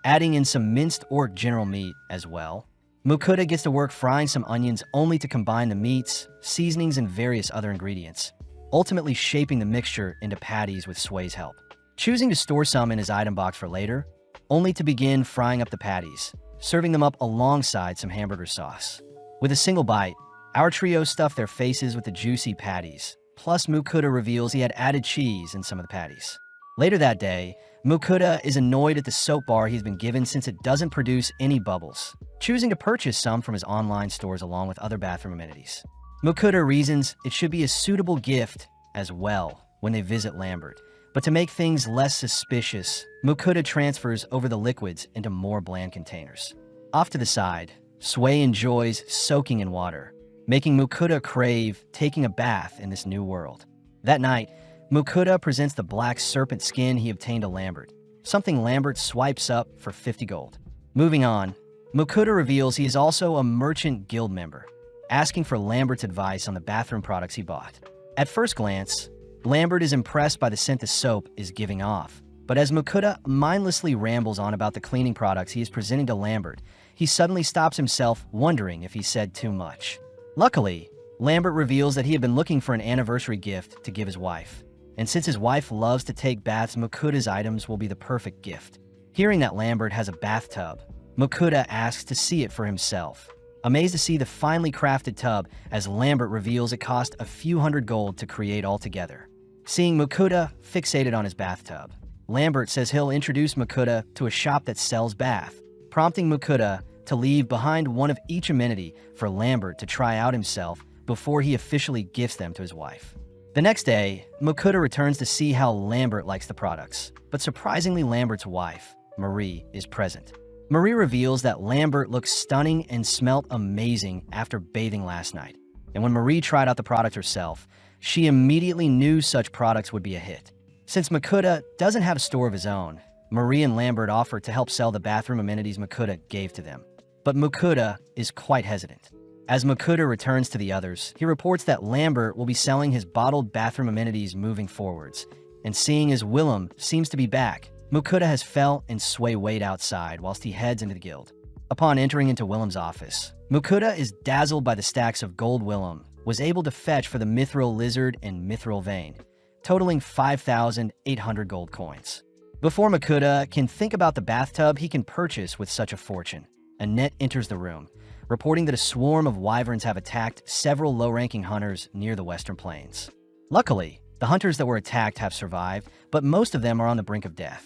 adding in some minced orc general meat as well. Mukuta gets to work frying some onions only to combine the meats, seasonings, and various other ingredients, ultimately shaping the mixture into patties with Sway's help. Choosing to store some in his item box for later, only to begin frying up the patties, serving them up alongside some hamburger sauce. With a single bite, our trio stuffed their faces with the juicy patties, plus Mukuta reveals he had added cheese in some of the patties. Later that day, Mukuta is annoyed at the soap bar he's been given since it doesn't produce any bubbles, choosing to purchase some from his online stores along with other bathroom amenities. Mukuta reasons it should be a suitable gift as well when they visit Lambert, but to make things less suspicious, Mukuta transfers over the liquids into more bland containers. Off to the side, Sway enjoys soaking in water, making Mukuta crave taking a bath in this new world. That night, Mukuta presents the black serpent skin he obtained to Lambert, something Lambert swipes up for 50 gold. Moving on, Mukuda reveals he is also a merchant guild member, asking for Lambert's advice on the bathroom products he bought. At first glance, Lambert is impressed by the scent the soap is giving off, but as Mukuda mindlessly rambles on about the cleaning products he is presenting to Lambert, he suddenly stops himself, wondering if he said too much. Luckily, Lambert reveals that he had been looking for an anniversary gift to give his wife, and since his wife loves to take baths, Mukuda's items will be the perfect gift. Hearing that Lambert has a bathtub, Mukuda asks to see it for himself, amazed to see the finely crafted tub as Lambert reveals it cost a few hundred gold to create altogether. Seeing Mukuda fixated on his bathtub, Lambert says he'll introduce Mukuda to a shop that sells bath, prompting Mukuda to leave behind one of each amenity for Lambert to try out himself before he officially gifts them to his wife. The next day, Mukuda returns to see how Lambert likes the products, but surprisingly Lambert's wife, Marie, is present. Marie reveals that Lambert looks stunning and smelt amazing after bathing last night, and when Marie tried out the product herself, she immediately knew such products would be a hit. Since Mukuda doesn't have a store of his own, Marie and Lambert offer to help sell the bathroom amenities Mukuda gave to them. But Mukuda is quite hesitant. As Mukuda returns to the others, he reports that Lambert will be selling his bottled bathroom amenities moving forwards, and seeing as Willem seems to be back, Mukuda has Fel and Sway wait outside whilst he heads into the guild. Upon entering into Willem's office, Mukuda is dazzled by the stacks of gold Willem was able to fetch for the Mithril Lizard and Mithril Vein, totaling 5,800 gold coins. Before Mukuda can think about the bathtub he can purchase with such a fortune, Annette enters the room, reporting that a swarm of wyverns have attacked several low-ranking hunters near the Western Plains. Luckily, the hunters that were attacked have survived, but most of them are on the brink of death.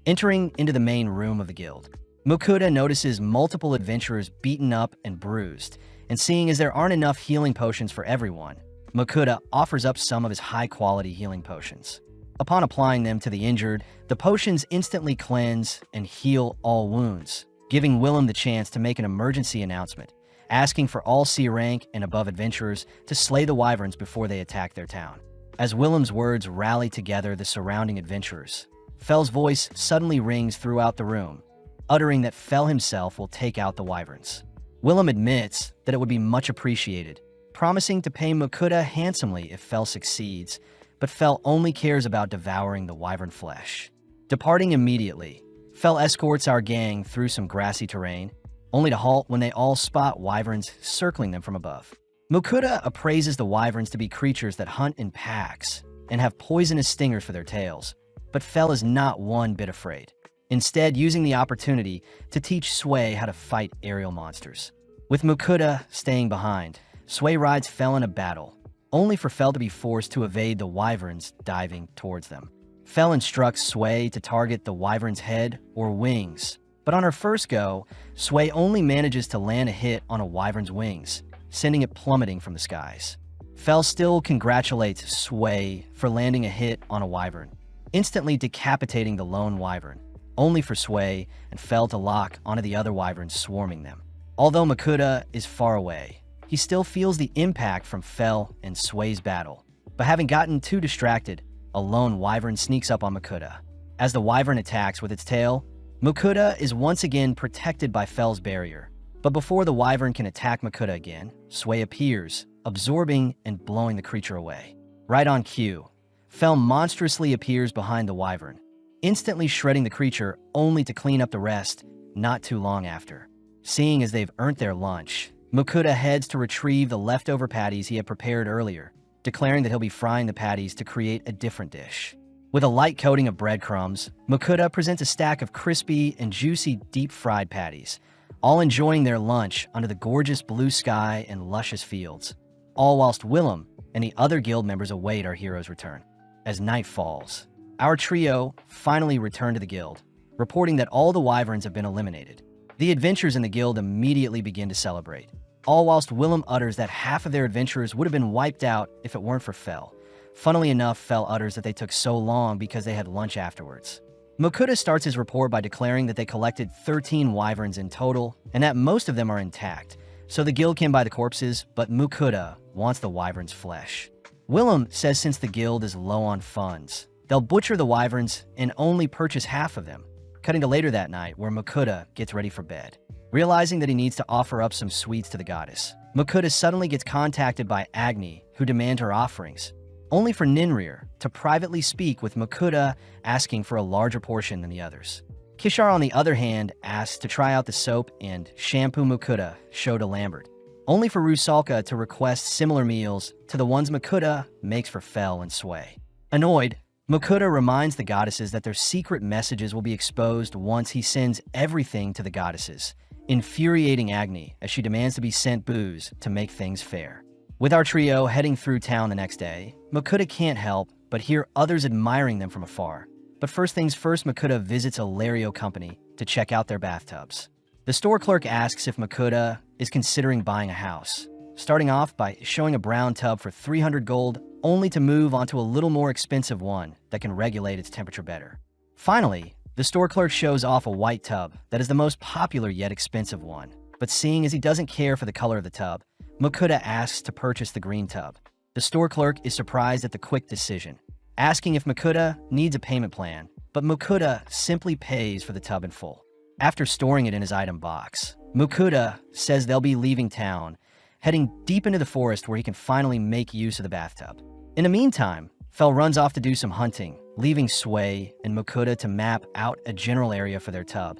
Entering into the main room of the guild, Mukuda notices multiple adventurers beaten up and bruised, and seeing as there aren't enough healing potions for everyone, Mukuda offers up some of his high-quality healing potions. Upon applying them to the injured, the potions instantly cleanse and heal all wounds, giving Willem the chance to make an emergency announcement, asking for all C rank and above adventurers to slay the wyverns before they attack their town. As Willem's words rally together the surrounding adventurers, Fel's voice suddenly rings throughout the room, uttering that Fel himself will take out the wyverns. Willem admits that it would be much appreciated, promising to pay Mukuda handsomely if Fel succeeds, but Fel only cares about devouring the wyvern flesh. Departing immediately, Fel escorts our gang through some grassy terrain, only to halt when they all spot wyverns circling them from above. Mukuda appraises the wyverns to be creatures that hunt in packs and have poisonous stingers for their tails, but Fel is not one bit afraid, instead using the opportunity to teach Sway how to fight aerial monsters. With Mukuda staying behind, Sway rides Fel in a battle, only for Fel to be forced to evade the wyverns diving towards them. Fel instructs Sway to target the wyvern's head or wings, but on her first go, Sway only manages to land a hit on a wyvern's wings, sending it plummeting from the skies. Fel still congratulates Sway for landing a hit on a wyvern, instantly decapitating the lone wyvern, only for Sway and Fel to lock onto the other wyverns swarming them. Although Mukuda is far away, he still feels the impact from Fel and Sway's battle, but having gotten too distracted, a lone wyvern sneaks up on Mukuda. As the wyvern attacks with its tail, Mukuda is once again protected by Fel's barrier, but before the wyvern can attack Mukuda again, Sway appears, absorbing and blowing the creature away. Right on cue, Fel monstrously appears behind the wyvern, instantly shredding the creature only to clean up the rest not too long after. Seeing as they've earned their lunch, Mukuda heads to retrieve the leftover patties he had prepared earlier, declaring that he'll be frying the patties to create a different dish. With a light coating of breadcrumbs, Mukuda presents a stack of crispy and juicy deep-fried patties, all enjoying their lunch under the gorgeous blue sky and luscious fields, all whilst Willem and the other guild members await our hero's return. As night falls, our trio finally return to the guild, reporting that all the wyverns have been eliminated. The adventurers in the guild immediately begin to celebrate, all whilst Willem utters that half of their adventurers would have been wiped out if it weren't for Fel. Funnily enough, Fel utters that they took so long because they had lunch afterwards. Mukuda starts his report by declaring that they collected 13 wyverns in total, and that most of them are intact, so the guild can buy the corpses, but Mukuda wants the wyvern's flesh. Willem says since the guild is low on funds, they'll butcher the wyverns and only purchase half of them, Cutting to later that night, where Makuta gets ready for bed. Realizing that he needs to offer up some sweets to the goddess, Makuta suddenly gets contacted by Agni, who demand her offerings, only for Ninrir to privately speak with Makuta, asking for a larger portion than the others. Kishar, on the other hand, asks to try out the soap and shampoo Makuta showed to Lambert, only for Rusalka to request similar meals to the ones Makuta makes for Fel and Sway. Annoyed, Makuta reminds the goddesses that their secret messages will be exposed once he sends everything to the goddesses, infuriating Agni as she demands to be sent booze to make things fair. With our trio heading through town the next day, Makuta can't help but hear others admiring them from afar. But first things first, Makuta visits a Lario company to check out their bathtubs. The store clerk asks if Makuta is considering buying a house, starting off by showing a brown tub for 300 gold, only to move onto a little more expensive one that can regulate its temperature better. Finally, the store clerk shows off a white tub that is the most popular yet expensive one, but seeing as he doesn't care for the color of the tub, Makuta asks to purchase the green tub. The store clerk is surprised at the quick decision, asking if Makuta needs a payment plan, but Makuta simply pays for the tub in full. After storing it in his item box, Makuta says they'll be leaving town, heading deep into the forest where he can finally make use of the bathtub. In the meantime, Fel runs off to do some hunting, leaving Sway and Makuta to map out a general area for their tub,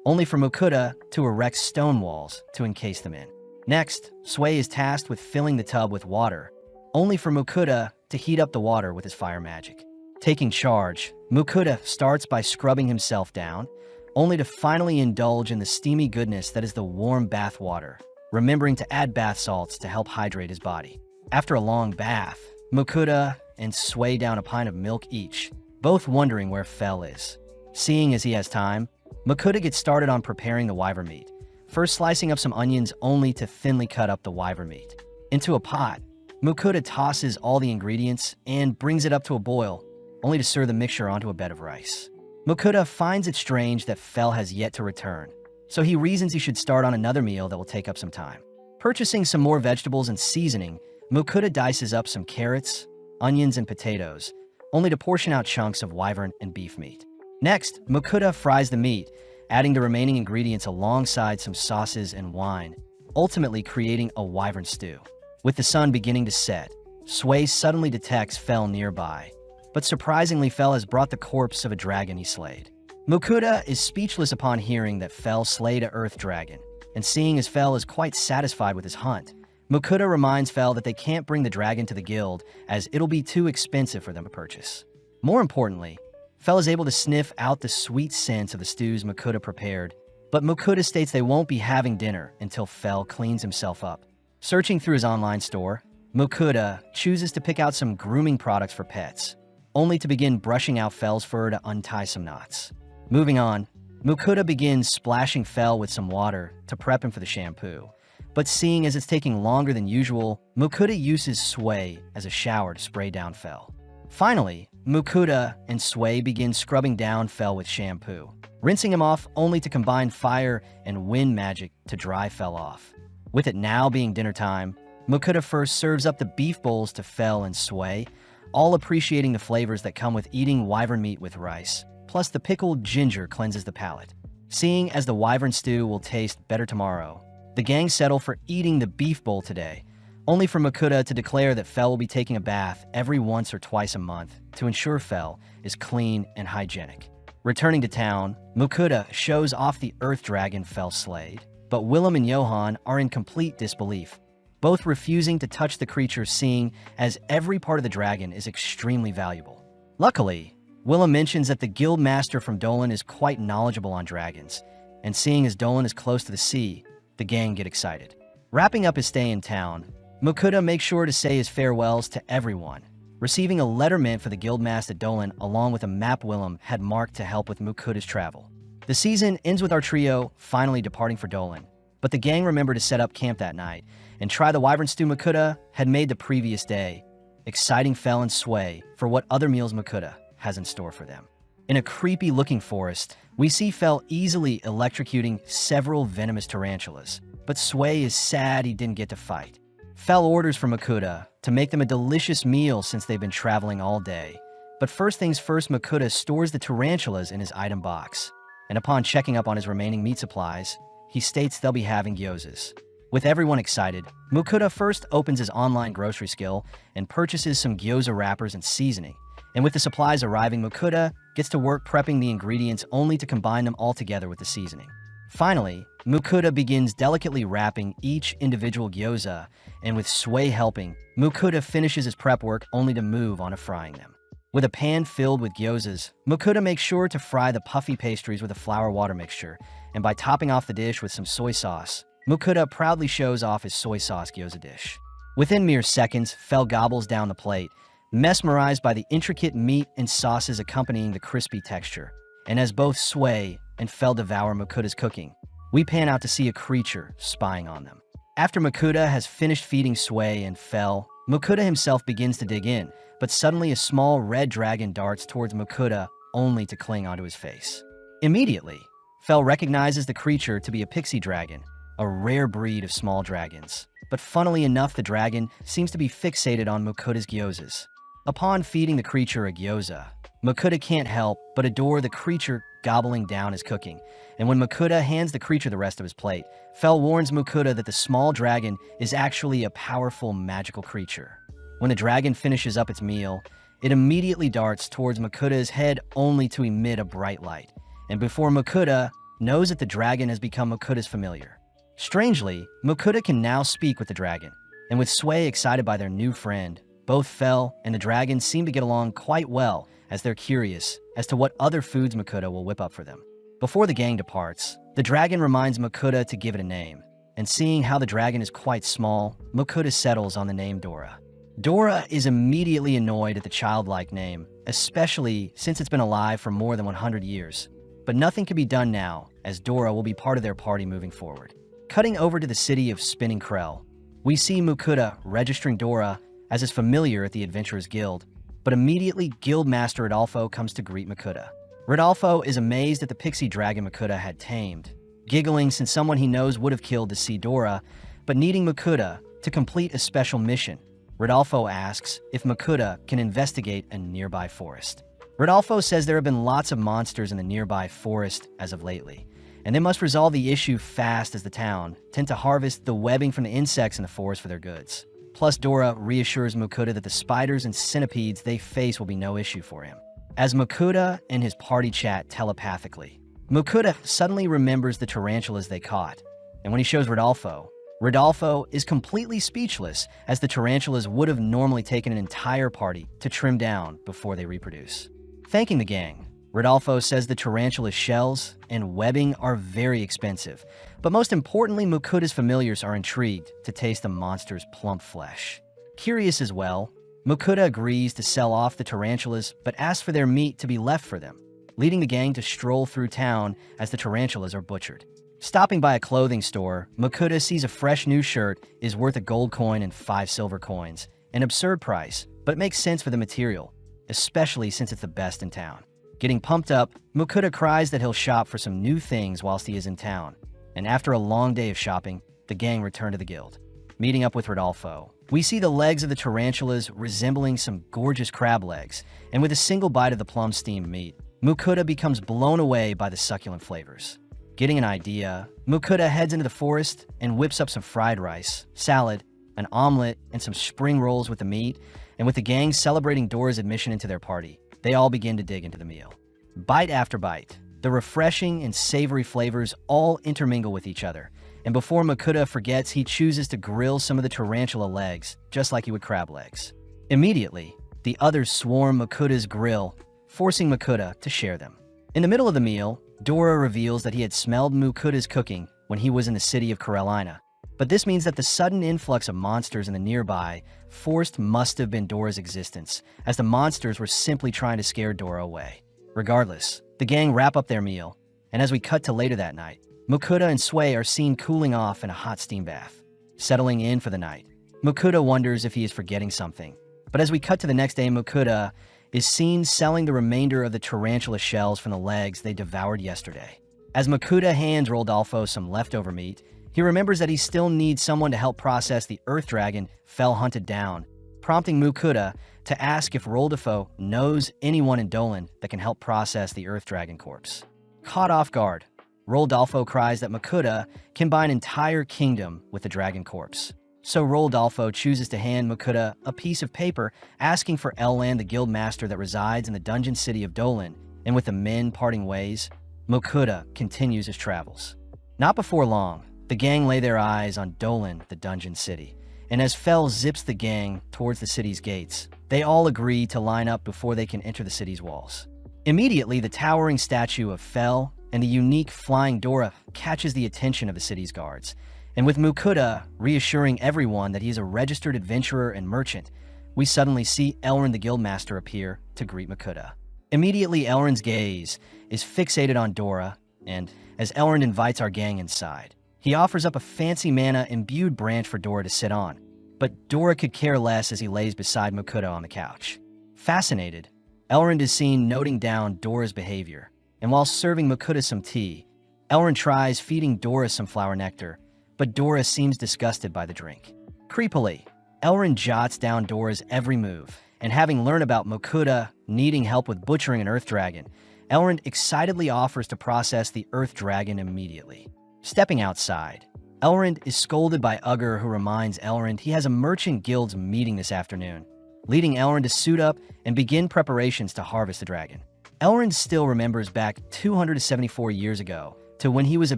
only for Makuta to erect stone walls to encase them in. Next, Sway is tasked with filling the tub with water, only for Makuta to heat up the water with his fire magic. Taking charge, Makuta starts by scrubbing himself down, only to finally indulge in the steamy goodness that is the warm bath water, remembering to add bath salts to help hydrate his body. After a long bath, Makuta and Sway down a pint of milk each, both wondering where Fel is. Seeing as he has time, Makuta gets started on preparing the wyvern meat, first slicing up some onions only to thinly cut up the wyvern meat. Into a pot, Makuta tosses all the ingredients and brings it up to a boil, only to serve the mixture onto a bed of rice. Makuta finds it strange that Fel has yet to return, so he reasons he should start on another meal that will take up some time. Purchasing some more vegetables and seasoning, Makuta dices up some carrots, onions, and potatoes, only to portion out chunks of wyvern and beef meat. Next, Makuta fries the meat, adding the remaining ingredients alongside some sauces and wine, ultimately creating a wyvern stew. With the sun beginning to set, Sway suddenly detects Fel nearby, but surprisingly Fel has brought the corpse of a dragon he slayed. Makuta is speechless upon hearing that Fel slayed a earth dragon, and seeing as Fel is quite satisfied with his hunt, Makuta reminds Fel that they can't bring the dragon to the guild as it'll be too expensive for them to purchase. More importantly, Fel is able to sniff out the sweet scents of the stews Makuta prepared, but Makuta states they won't be having dinner until Fel cleans himself up. Searching through his online store, Makuta chooses to pick out some grooming products for pets, only to begin brushing out Fel's fur to untie some knots. Moving on, Makuta begins splashing Fel with some water to prep him for the shampoo, but seeing as it's taking longer than usual, Makuta uses Sway as a shower to spray down Fel. Finally, Makuta and Sway begin scrubbing down Fel with shampoo, rinsing him off only to combine fire and wind magic to dry Fel off. With it now being dinner time, Makuta first serves up the beef bowls to Fel and Sway, all appreciating the flavors that come with eating wyvern meat with rice, plus the pickled ginger cleanses the palate. Seeing as the wyvern stew will taste better tomorrow, the gang settle for eating the beef bowl today, only for Makuta to declare that Fel will be taking a bath every once or twice a month to ensure Fel is clean and hygienic. Returning to town, Makuta shows off the earth dragon Fel slayed, but Willem and Johan are in complete disbelief, both refusing to touch the creature, seeing as every part of the dragon is extremely valuable. Luckily, Willem mentions that the guild master from Dolan is quite knowledgeable on dragons, and seeing as Dolan is close to the sea, the gang get excited. Wrapping up his stay in town, Makuta makes sure to say his farewells to everyone, receiving a letter meant for the guildmaster Dolan along with a map Willem had marked to help with Makuta's travel. The season ends with our trio finally departing for Dolan, but the gang remember to set up camp that night and try the wyvern stew Makuta had made the previous day, exciting Fel and Sway for what other meals Makuta has in store for them. In a creepy-looking forest, we see Fel easily electrocuting several venomous tarantulas, but Sway is sad he didn't get to fight. Fel orders for Makuta to make them a delicious meal since they've been traveling all day, but first things first, Makuta stores the tarantulas in his item box. and upon checking up on his remaining meat supplies, he states they'll be having gyozas. With everyone excited, Mukuda first opens his online grocery skill and purchases some gyoza wrappers and seasoning. And with the supplies arriving, Mukuda gets to work prepping the ingredients only to combine them all together with the seasoning. Finally, Mukuda begins delicately wrapping each individual gyoza, and with Sui helping, Mukuda finishes his prep work only to move on to frying them. With a pan filled with gyozas, Mukuda makes sure to fry the puffy pastries with a flour-water mixture, and by topping off the dish with some soy sauce, Mukuda proudly shows off his soy sauce gyoza dish. Within mere seconds, Fel gobbles down the plate, mesmerized by the intricate meat and sauces accompanying the crispy texture. And as both Sui and Fel devour Mukuda's cooking, we pan out to see a creature spying on them. After Mukuda has finished feeding Sui and Fel, Mukuda himself begins to dig in, but suddenly a small red dragon darts towards Mukuda only to cling onto his face. Immediately, Fel recognizes the creature to be a pixie dragon, a rare breed of small dragons. But funnily enough, the dragon seems to be fixated on Mukuda's gyozas. Upon feeding the creature a gyoza, Mukuda can't help but adore the creature gobbling down his cooking. And when Mukuda hands the creature the rest of his plate, Fel warns Mukuda that the small dragon is actually a powerful magical creature. When the dragon finishes up its meal, it immediately darts towards Mukuda's head only to emit a bright light. And before Mukuda knows that the dragon has become Mukuda's familiar. Strangely, Mukuda can now speak with the dragon, and with Sui excited by their new friend, both Fel and the dragon seem to get along quite well as they're curious as to what other foods Mukuda will whip up for them. Before the gang departs, the dragon reminds Mukuda to give it a name, and seeing how the dragon is quite small, Mukuda settles on the name Dora. Dora is immediately annoyed at the childlike name, especially since it's been alive for more than 100 years. But nothing can be done now, as Dora will be part of their party moving forward. Cutting over to the city of Spinning Krell, we see Mukuda registering Dora as his familiar at the Adventurers Guild, but immediately Guildmaster Rodolfo comes to greet Mukuda. Rodolfo is amazed at the pixie dragon Mukuda had tamed, giggling since someone he knows would have killed to see Dora, but needing Mukuda to complete a special mission. Rodolfo asks if Mukuda can investigate a nearby forest. Rodolfo says there have been lots of monsters in the nearby forest as of lately, and they must resolve the issue fast as the town tend to harvest the webbing from the insects in the forest for their goods. Plus, Dora reassures Mukuda that the spiders and centipedes they face will be no issue for him. As Mukuda and his party chat telepathically, Mukuda suddenly remembers the tarantulas they caught, and when he shows Rodolfo, Rodolfo is completely speechless, as the tarantulas would have normally taken an entire party to trim down before they reproduce. Thanking the gang, Rodolfo says the tarantula shells and webbing are very expensive, but most importantly, Mukuda's familiars are intrigued to taste the monster's plump flesh. Curious as well, Mukuda agrees to sell off the tarantulas but asks for their meat to be left for them, leading the gang to stroll through town as the tarantulas are butchered. Stopping by a clothing store, Mukuda sees a fresh new shirt is worth a gold coin and 5 silver coins, an absurd price, but it makes sense for the material, especially since it's the best in town. Getting pumped up, Mukuda cries that he'll shop for some new things whilst he is in town, and after a long day of shopping, the gang return to the guild. Meeting up with Rodolfo, we see the legs of the tarantulas resembling some gorgeous crab legs, and with a single bite of the plum steamed meat, Mukuda becomes blown away by the succulent flavors. Getting an idea, Mukuda heads into the forest and whips up some fried rice, salad, an omelet, and some spring rolls with the meat, and with the gang celebrating Dora's admission into their party, they all begin to dig into the meal. Bite after bite, the refreshing and savory flavors all intermingle with each other, and before Mukuda forgets, he chooses to grill some of the tarantula legs, just like he would crab legs. Immediately, the others swarm Mukuda's grill, forcing Mukuda to share them. In the middle of the meal, Dora reveals that he had smelled Mukuda's cooking when he was in the city of Carolina, but this means that the sudden influx of monsters in the nearby forest must have been Dora's existence, as the monsters were simply trying to scare Dora away. Regardless, the gang wrap up their meal, and as we cut to later that night, Mukuda and Sui are seen cooling off in a hot steam bath. Settling in for the night, Mukuda wonders if he is forgetting something, but as we cut to the next day, Mukuda is seen selling the remainder of the tarantula shells from the legs they devoured yesterday. As Mukuda hands Rodolfo some leftover meat, he remembers that he still needs someone to help process the earth dragon Fel hunted down, prompting Mukuda to ask if Rodolfo knows anyone in Dolan that can help process the earth dragon corpse. Caught off guard, Rodolfo cries that Makuta can buy an entire kingdom with the dragon corpse. So Rodolfo chooses to hand Makuta a piece of paper asking for Elland, the guild master that resides in the dungeon city of Dolan, and with the men parting ways, Makuta continues his travels. Not before long, the gang lay their eyes on Dolan, the dungeon city, and as Fel zips the gang towards the city's gates, they all agree to line up before they can enter the city's walls. Immediately, the towering statue of Fel and the unique flying Dora catches the attention of the city's guards, and with Makuta reassuring everyone that he is a registered adventurer and merchant, we suddenly see Elrond the Guildmaster appear to greet Makuta. Immediately, Elrond's gaze is fixated on Dora, and as Elrond invites our gang inside, he offers up a fancy mana-imbued branch for Dora to sit on, but Dora could care less as he lays beside Makuta on the couch. Fascinated, Elrond is seen noting down Dora's behavior, and while serving Makuta some tea, Elrond tries feeding Dora some flower nectar, but Dora seems disgusted by the drink. Creepily, Elrond jots down Dora's every move, and having learned about Makuta needing help with butchering an earth dragon, Elrond excitedly offers to process the earth dragon immediately. Stepping outside, Elrond is scolded by Ugger, who reminds Elrond he has a merchant guild's meeting this afternoon, leading Elrond to suit up and begin preparations to harvest the dragon. Elrond still remembers back 274 years ago to when he was a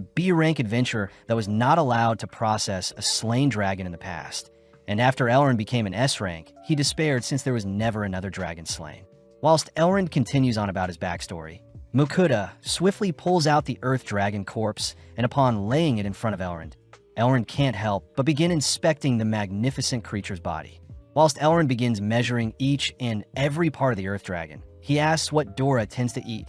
B-rank adventurer that was not allowed to process a slain dragon in the past, and after Elrond became an S-rank, he despaired since there was never another dragon slain. Whilst Elrond continues on about his backstory, Makuta swiftly pulls out the earth dragon corpse, and upon laying it in front of Elrond, Elrond can't help but begin inspecting the magnificent creature's body. Whilst Elrond begins measuring each and every part of the earth dragon, he asks what Dora tends to eat,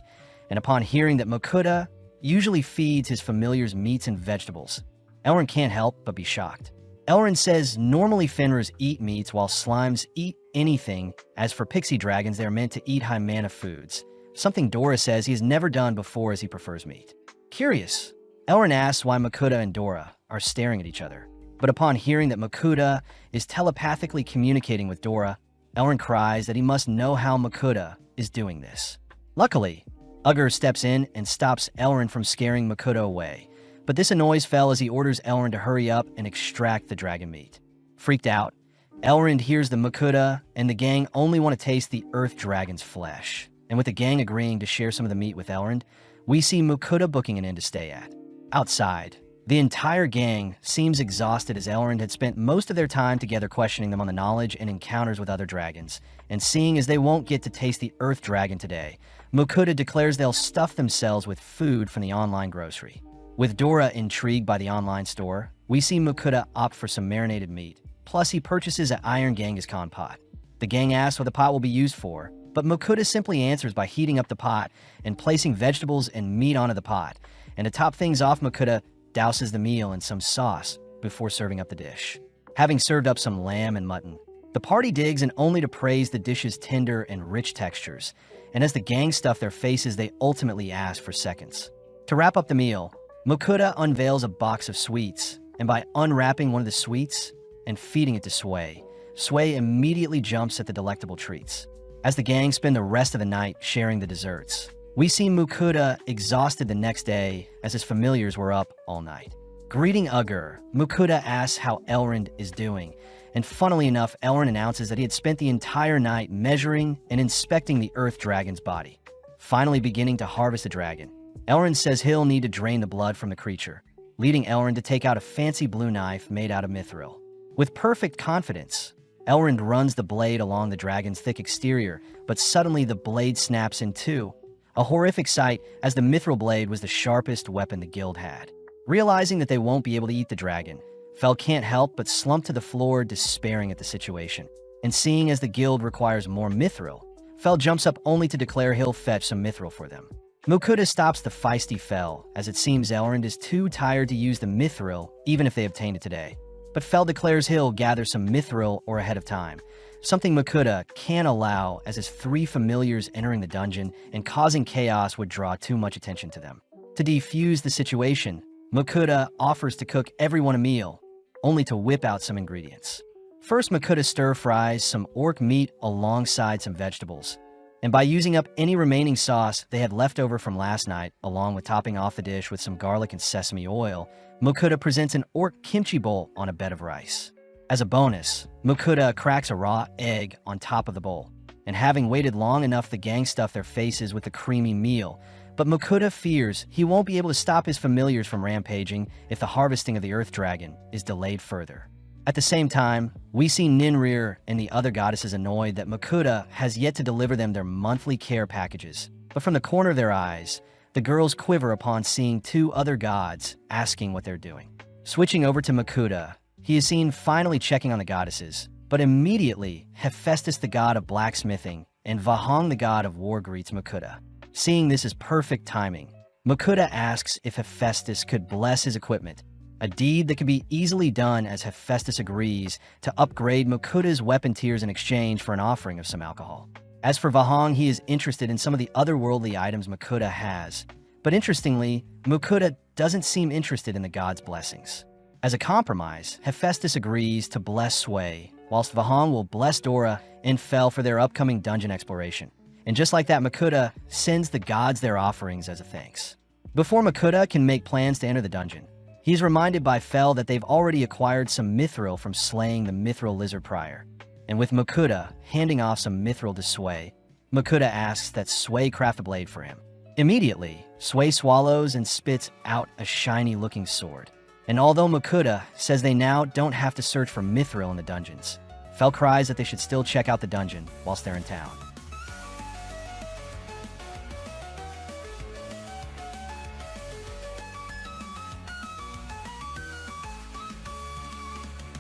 and upon hearing that Makuta usually feeds his familiars meats and vegetables, Elrond can't help but be shocked. Elrond says normally Fenrir's eat meats while slimes eat anything, as for pixie dragons they are meant to eat high mana foods, something Dora says he has never done before as he prefers meat. Curious, Elrond asks why Makuta and Dora are staring at each other, but upon hearing that Makuta is telepathically communicating with Dora, Elrond cries that he must know how Makuta is doing this. Luckily, Ugger steps in and stops Elrond from scaring Makuta away, but this annoys Fel as he orders Elrond to hurry up and extract the dragon meat. Freaked out, Elrond hears that Makuta and the gang only want to taste the earth dragon's flesh, and with the gang agreeing to share some of the meat with Elrond, we see Makuta booking an inn to stay at. Outside, the entire gang seems exhausted as Elrond had spent most of their time together questioning them on the knowledge and encounters with other dragons, and seeing as they won't get to taste the earth dragon today, Makuta declares they'll stuff themselves with food from the online grocery. With Dora intrigued by the online store, we see Makuta opt for some marinated meat, plus he purchases an Iron Genghis-Khan pot. The gang asks what the pot will be used for, but Makuta simply answers by heating up the pot and placing vegetables and meat onto the pot, and to top things off, Makuta douses the meal in some sauce before serving up the dish. Having served up some lamb and mutton, the party digs and only to praise the dish's tender and rich textures, and as the gang stuff their faces, they ultimately ask for seconds. To wrap up the meal, Makuta unveils a box of sweets, and by unwrapping one of the sweets and feeding it to Sway, Sway immediately jumps at the delectable treats. As the gang spend the rest of the night sharing the desserts, we see Makuta exhausted the next day as his familiars were up all night. Greeting Ugger, Makuta asks how Elrond is doing, and funnily enough, Elrond announces that he had spent the entire night measuring and inspecting the earth dragon's body. Finally beginning to harvest the dragon, Elrond says he'll need to drain the blood from the creature, leading Elrond to take out a fancy blue knife made out of mithril. With perfect confidence, Elrond runs the blade along the dragon's thick exterior, but suddenly the blade snaps in two, a horrific sight as the mithril blade was the sharpest weapon the guild had. Realizing that they won't be able to eat the dragon, Fel can't help but slump to the floor, despairing at the situation. And seeing as the guild requires more mithril, Fel jumps up only to declare he'll fetch some mithril for them. Makuta stops the feisty Fel, as it seems Elrond is too tired to use the mithril even if they obtain it today. But Fel declares he'll gather some mithril or ahead of time, something Makuta can't allow as his three familiars entering the dungeon and causing chaos would draw too much attention to them. To defuse the situation, Makuta offers to cook everyone a meal, only to whip out some ingredients. First, Makuta stir-fries some orc meat alongside some vegetables, And by using up any remaining sauce they had left over from last night, along with topping off the dish with some garlic and sesame oil, Mokuda presents an orc kimchi bowl on a bed of rice. As a bonus, Mokuda cracks a raw egg on top of the bowl. And having waited long enough, the gang stuff their faces with the creamy meal. But Mokuda fears he won't be able to stop his familiars from rampaging if the harvesting of the Earth Dragon is delayed further. At the same time, we see Ninrir and the other goddesses annoyed that Mokuda has yet to deliver them their monthly care packages. But from the corner of their eyes, the girls quiver upon seeing two other gods asking what they're doing. Switching over to Mokuda, he is seen finally checking on the goddesses, but immediately Hephaestus, the god of blacksmithing, and Vahang, the god of war, greets Mokuda. Seeing this as perfect timing, Mokuda asks if Hephaestus could bless his equipment, a deed that can be easily done as Hephaestus agrees to upgrade Mokuda's weapon tiers in exchange for an offering of some alcohol. As for Vahang, he is interested in some of the otherworldly items Mokuda has, but interestingly, Mokuda doesn't seem interested in the god's blessings. As a compromise, Hephaestus agrees to bless Sway, whilst Vahang will bless Dora and Fel for their upcoming dungeon exploration. And just like that, Mokuda sends the gods their offerings as a thanks. Before Mokuda can make plans to enter the dungeon, he's reminded by Fel that they've already acquired some mithril from slaying the mithril lizard prior. And with Mokuda handing off some mithril to Sway, Mokuda asks that Sway craft a blade for him. Immediately, Sway swallows and spits out a shiny-looking sword. And although Mokuda says they now don't have to search for mithril in the dungeons, Fel cries that they should still check out the dungeon whilst they're in town.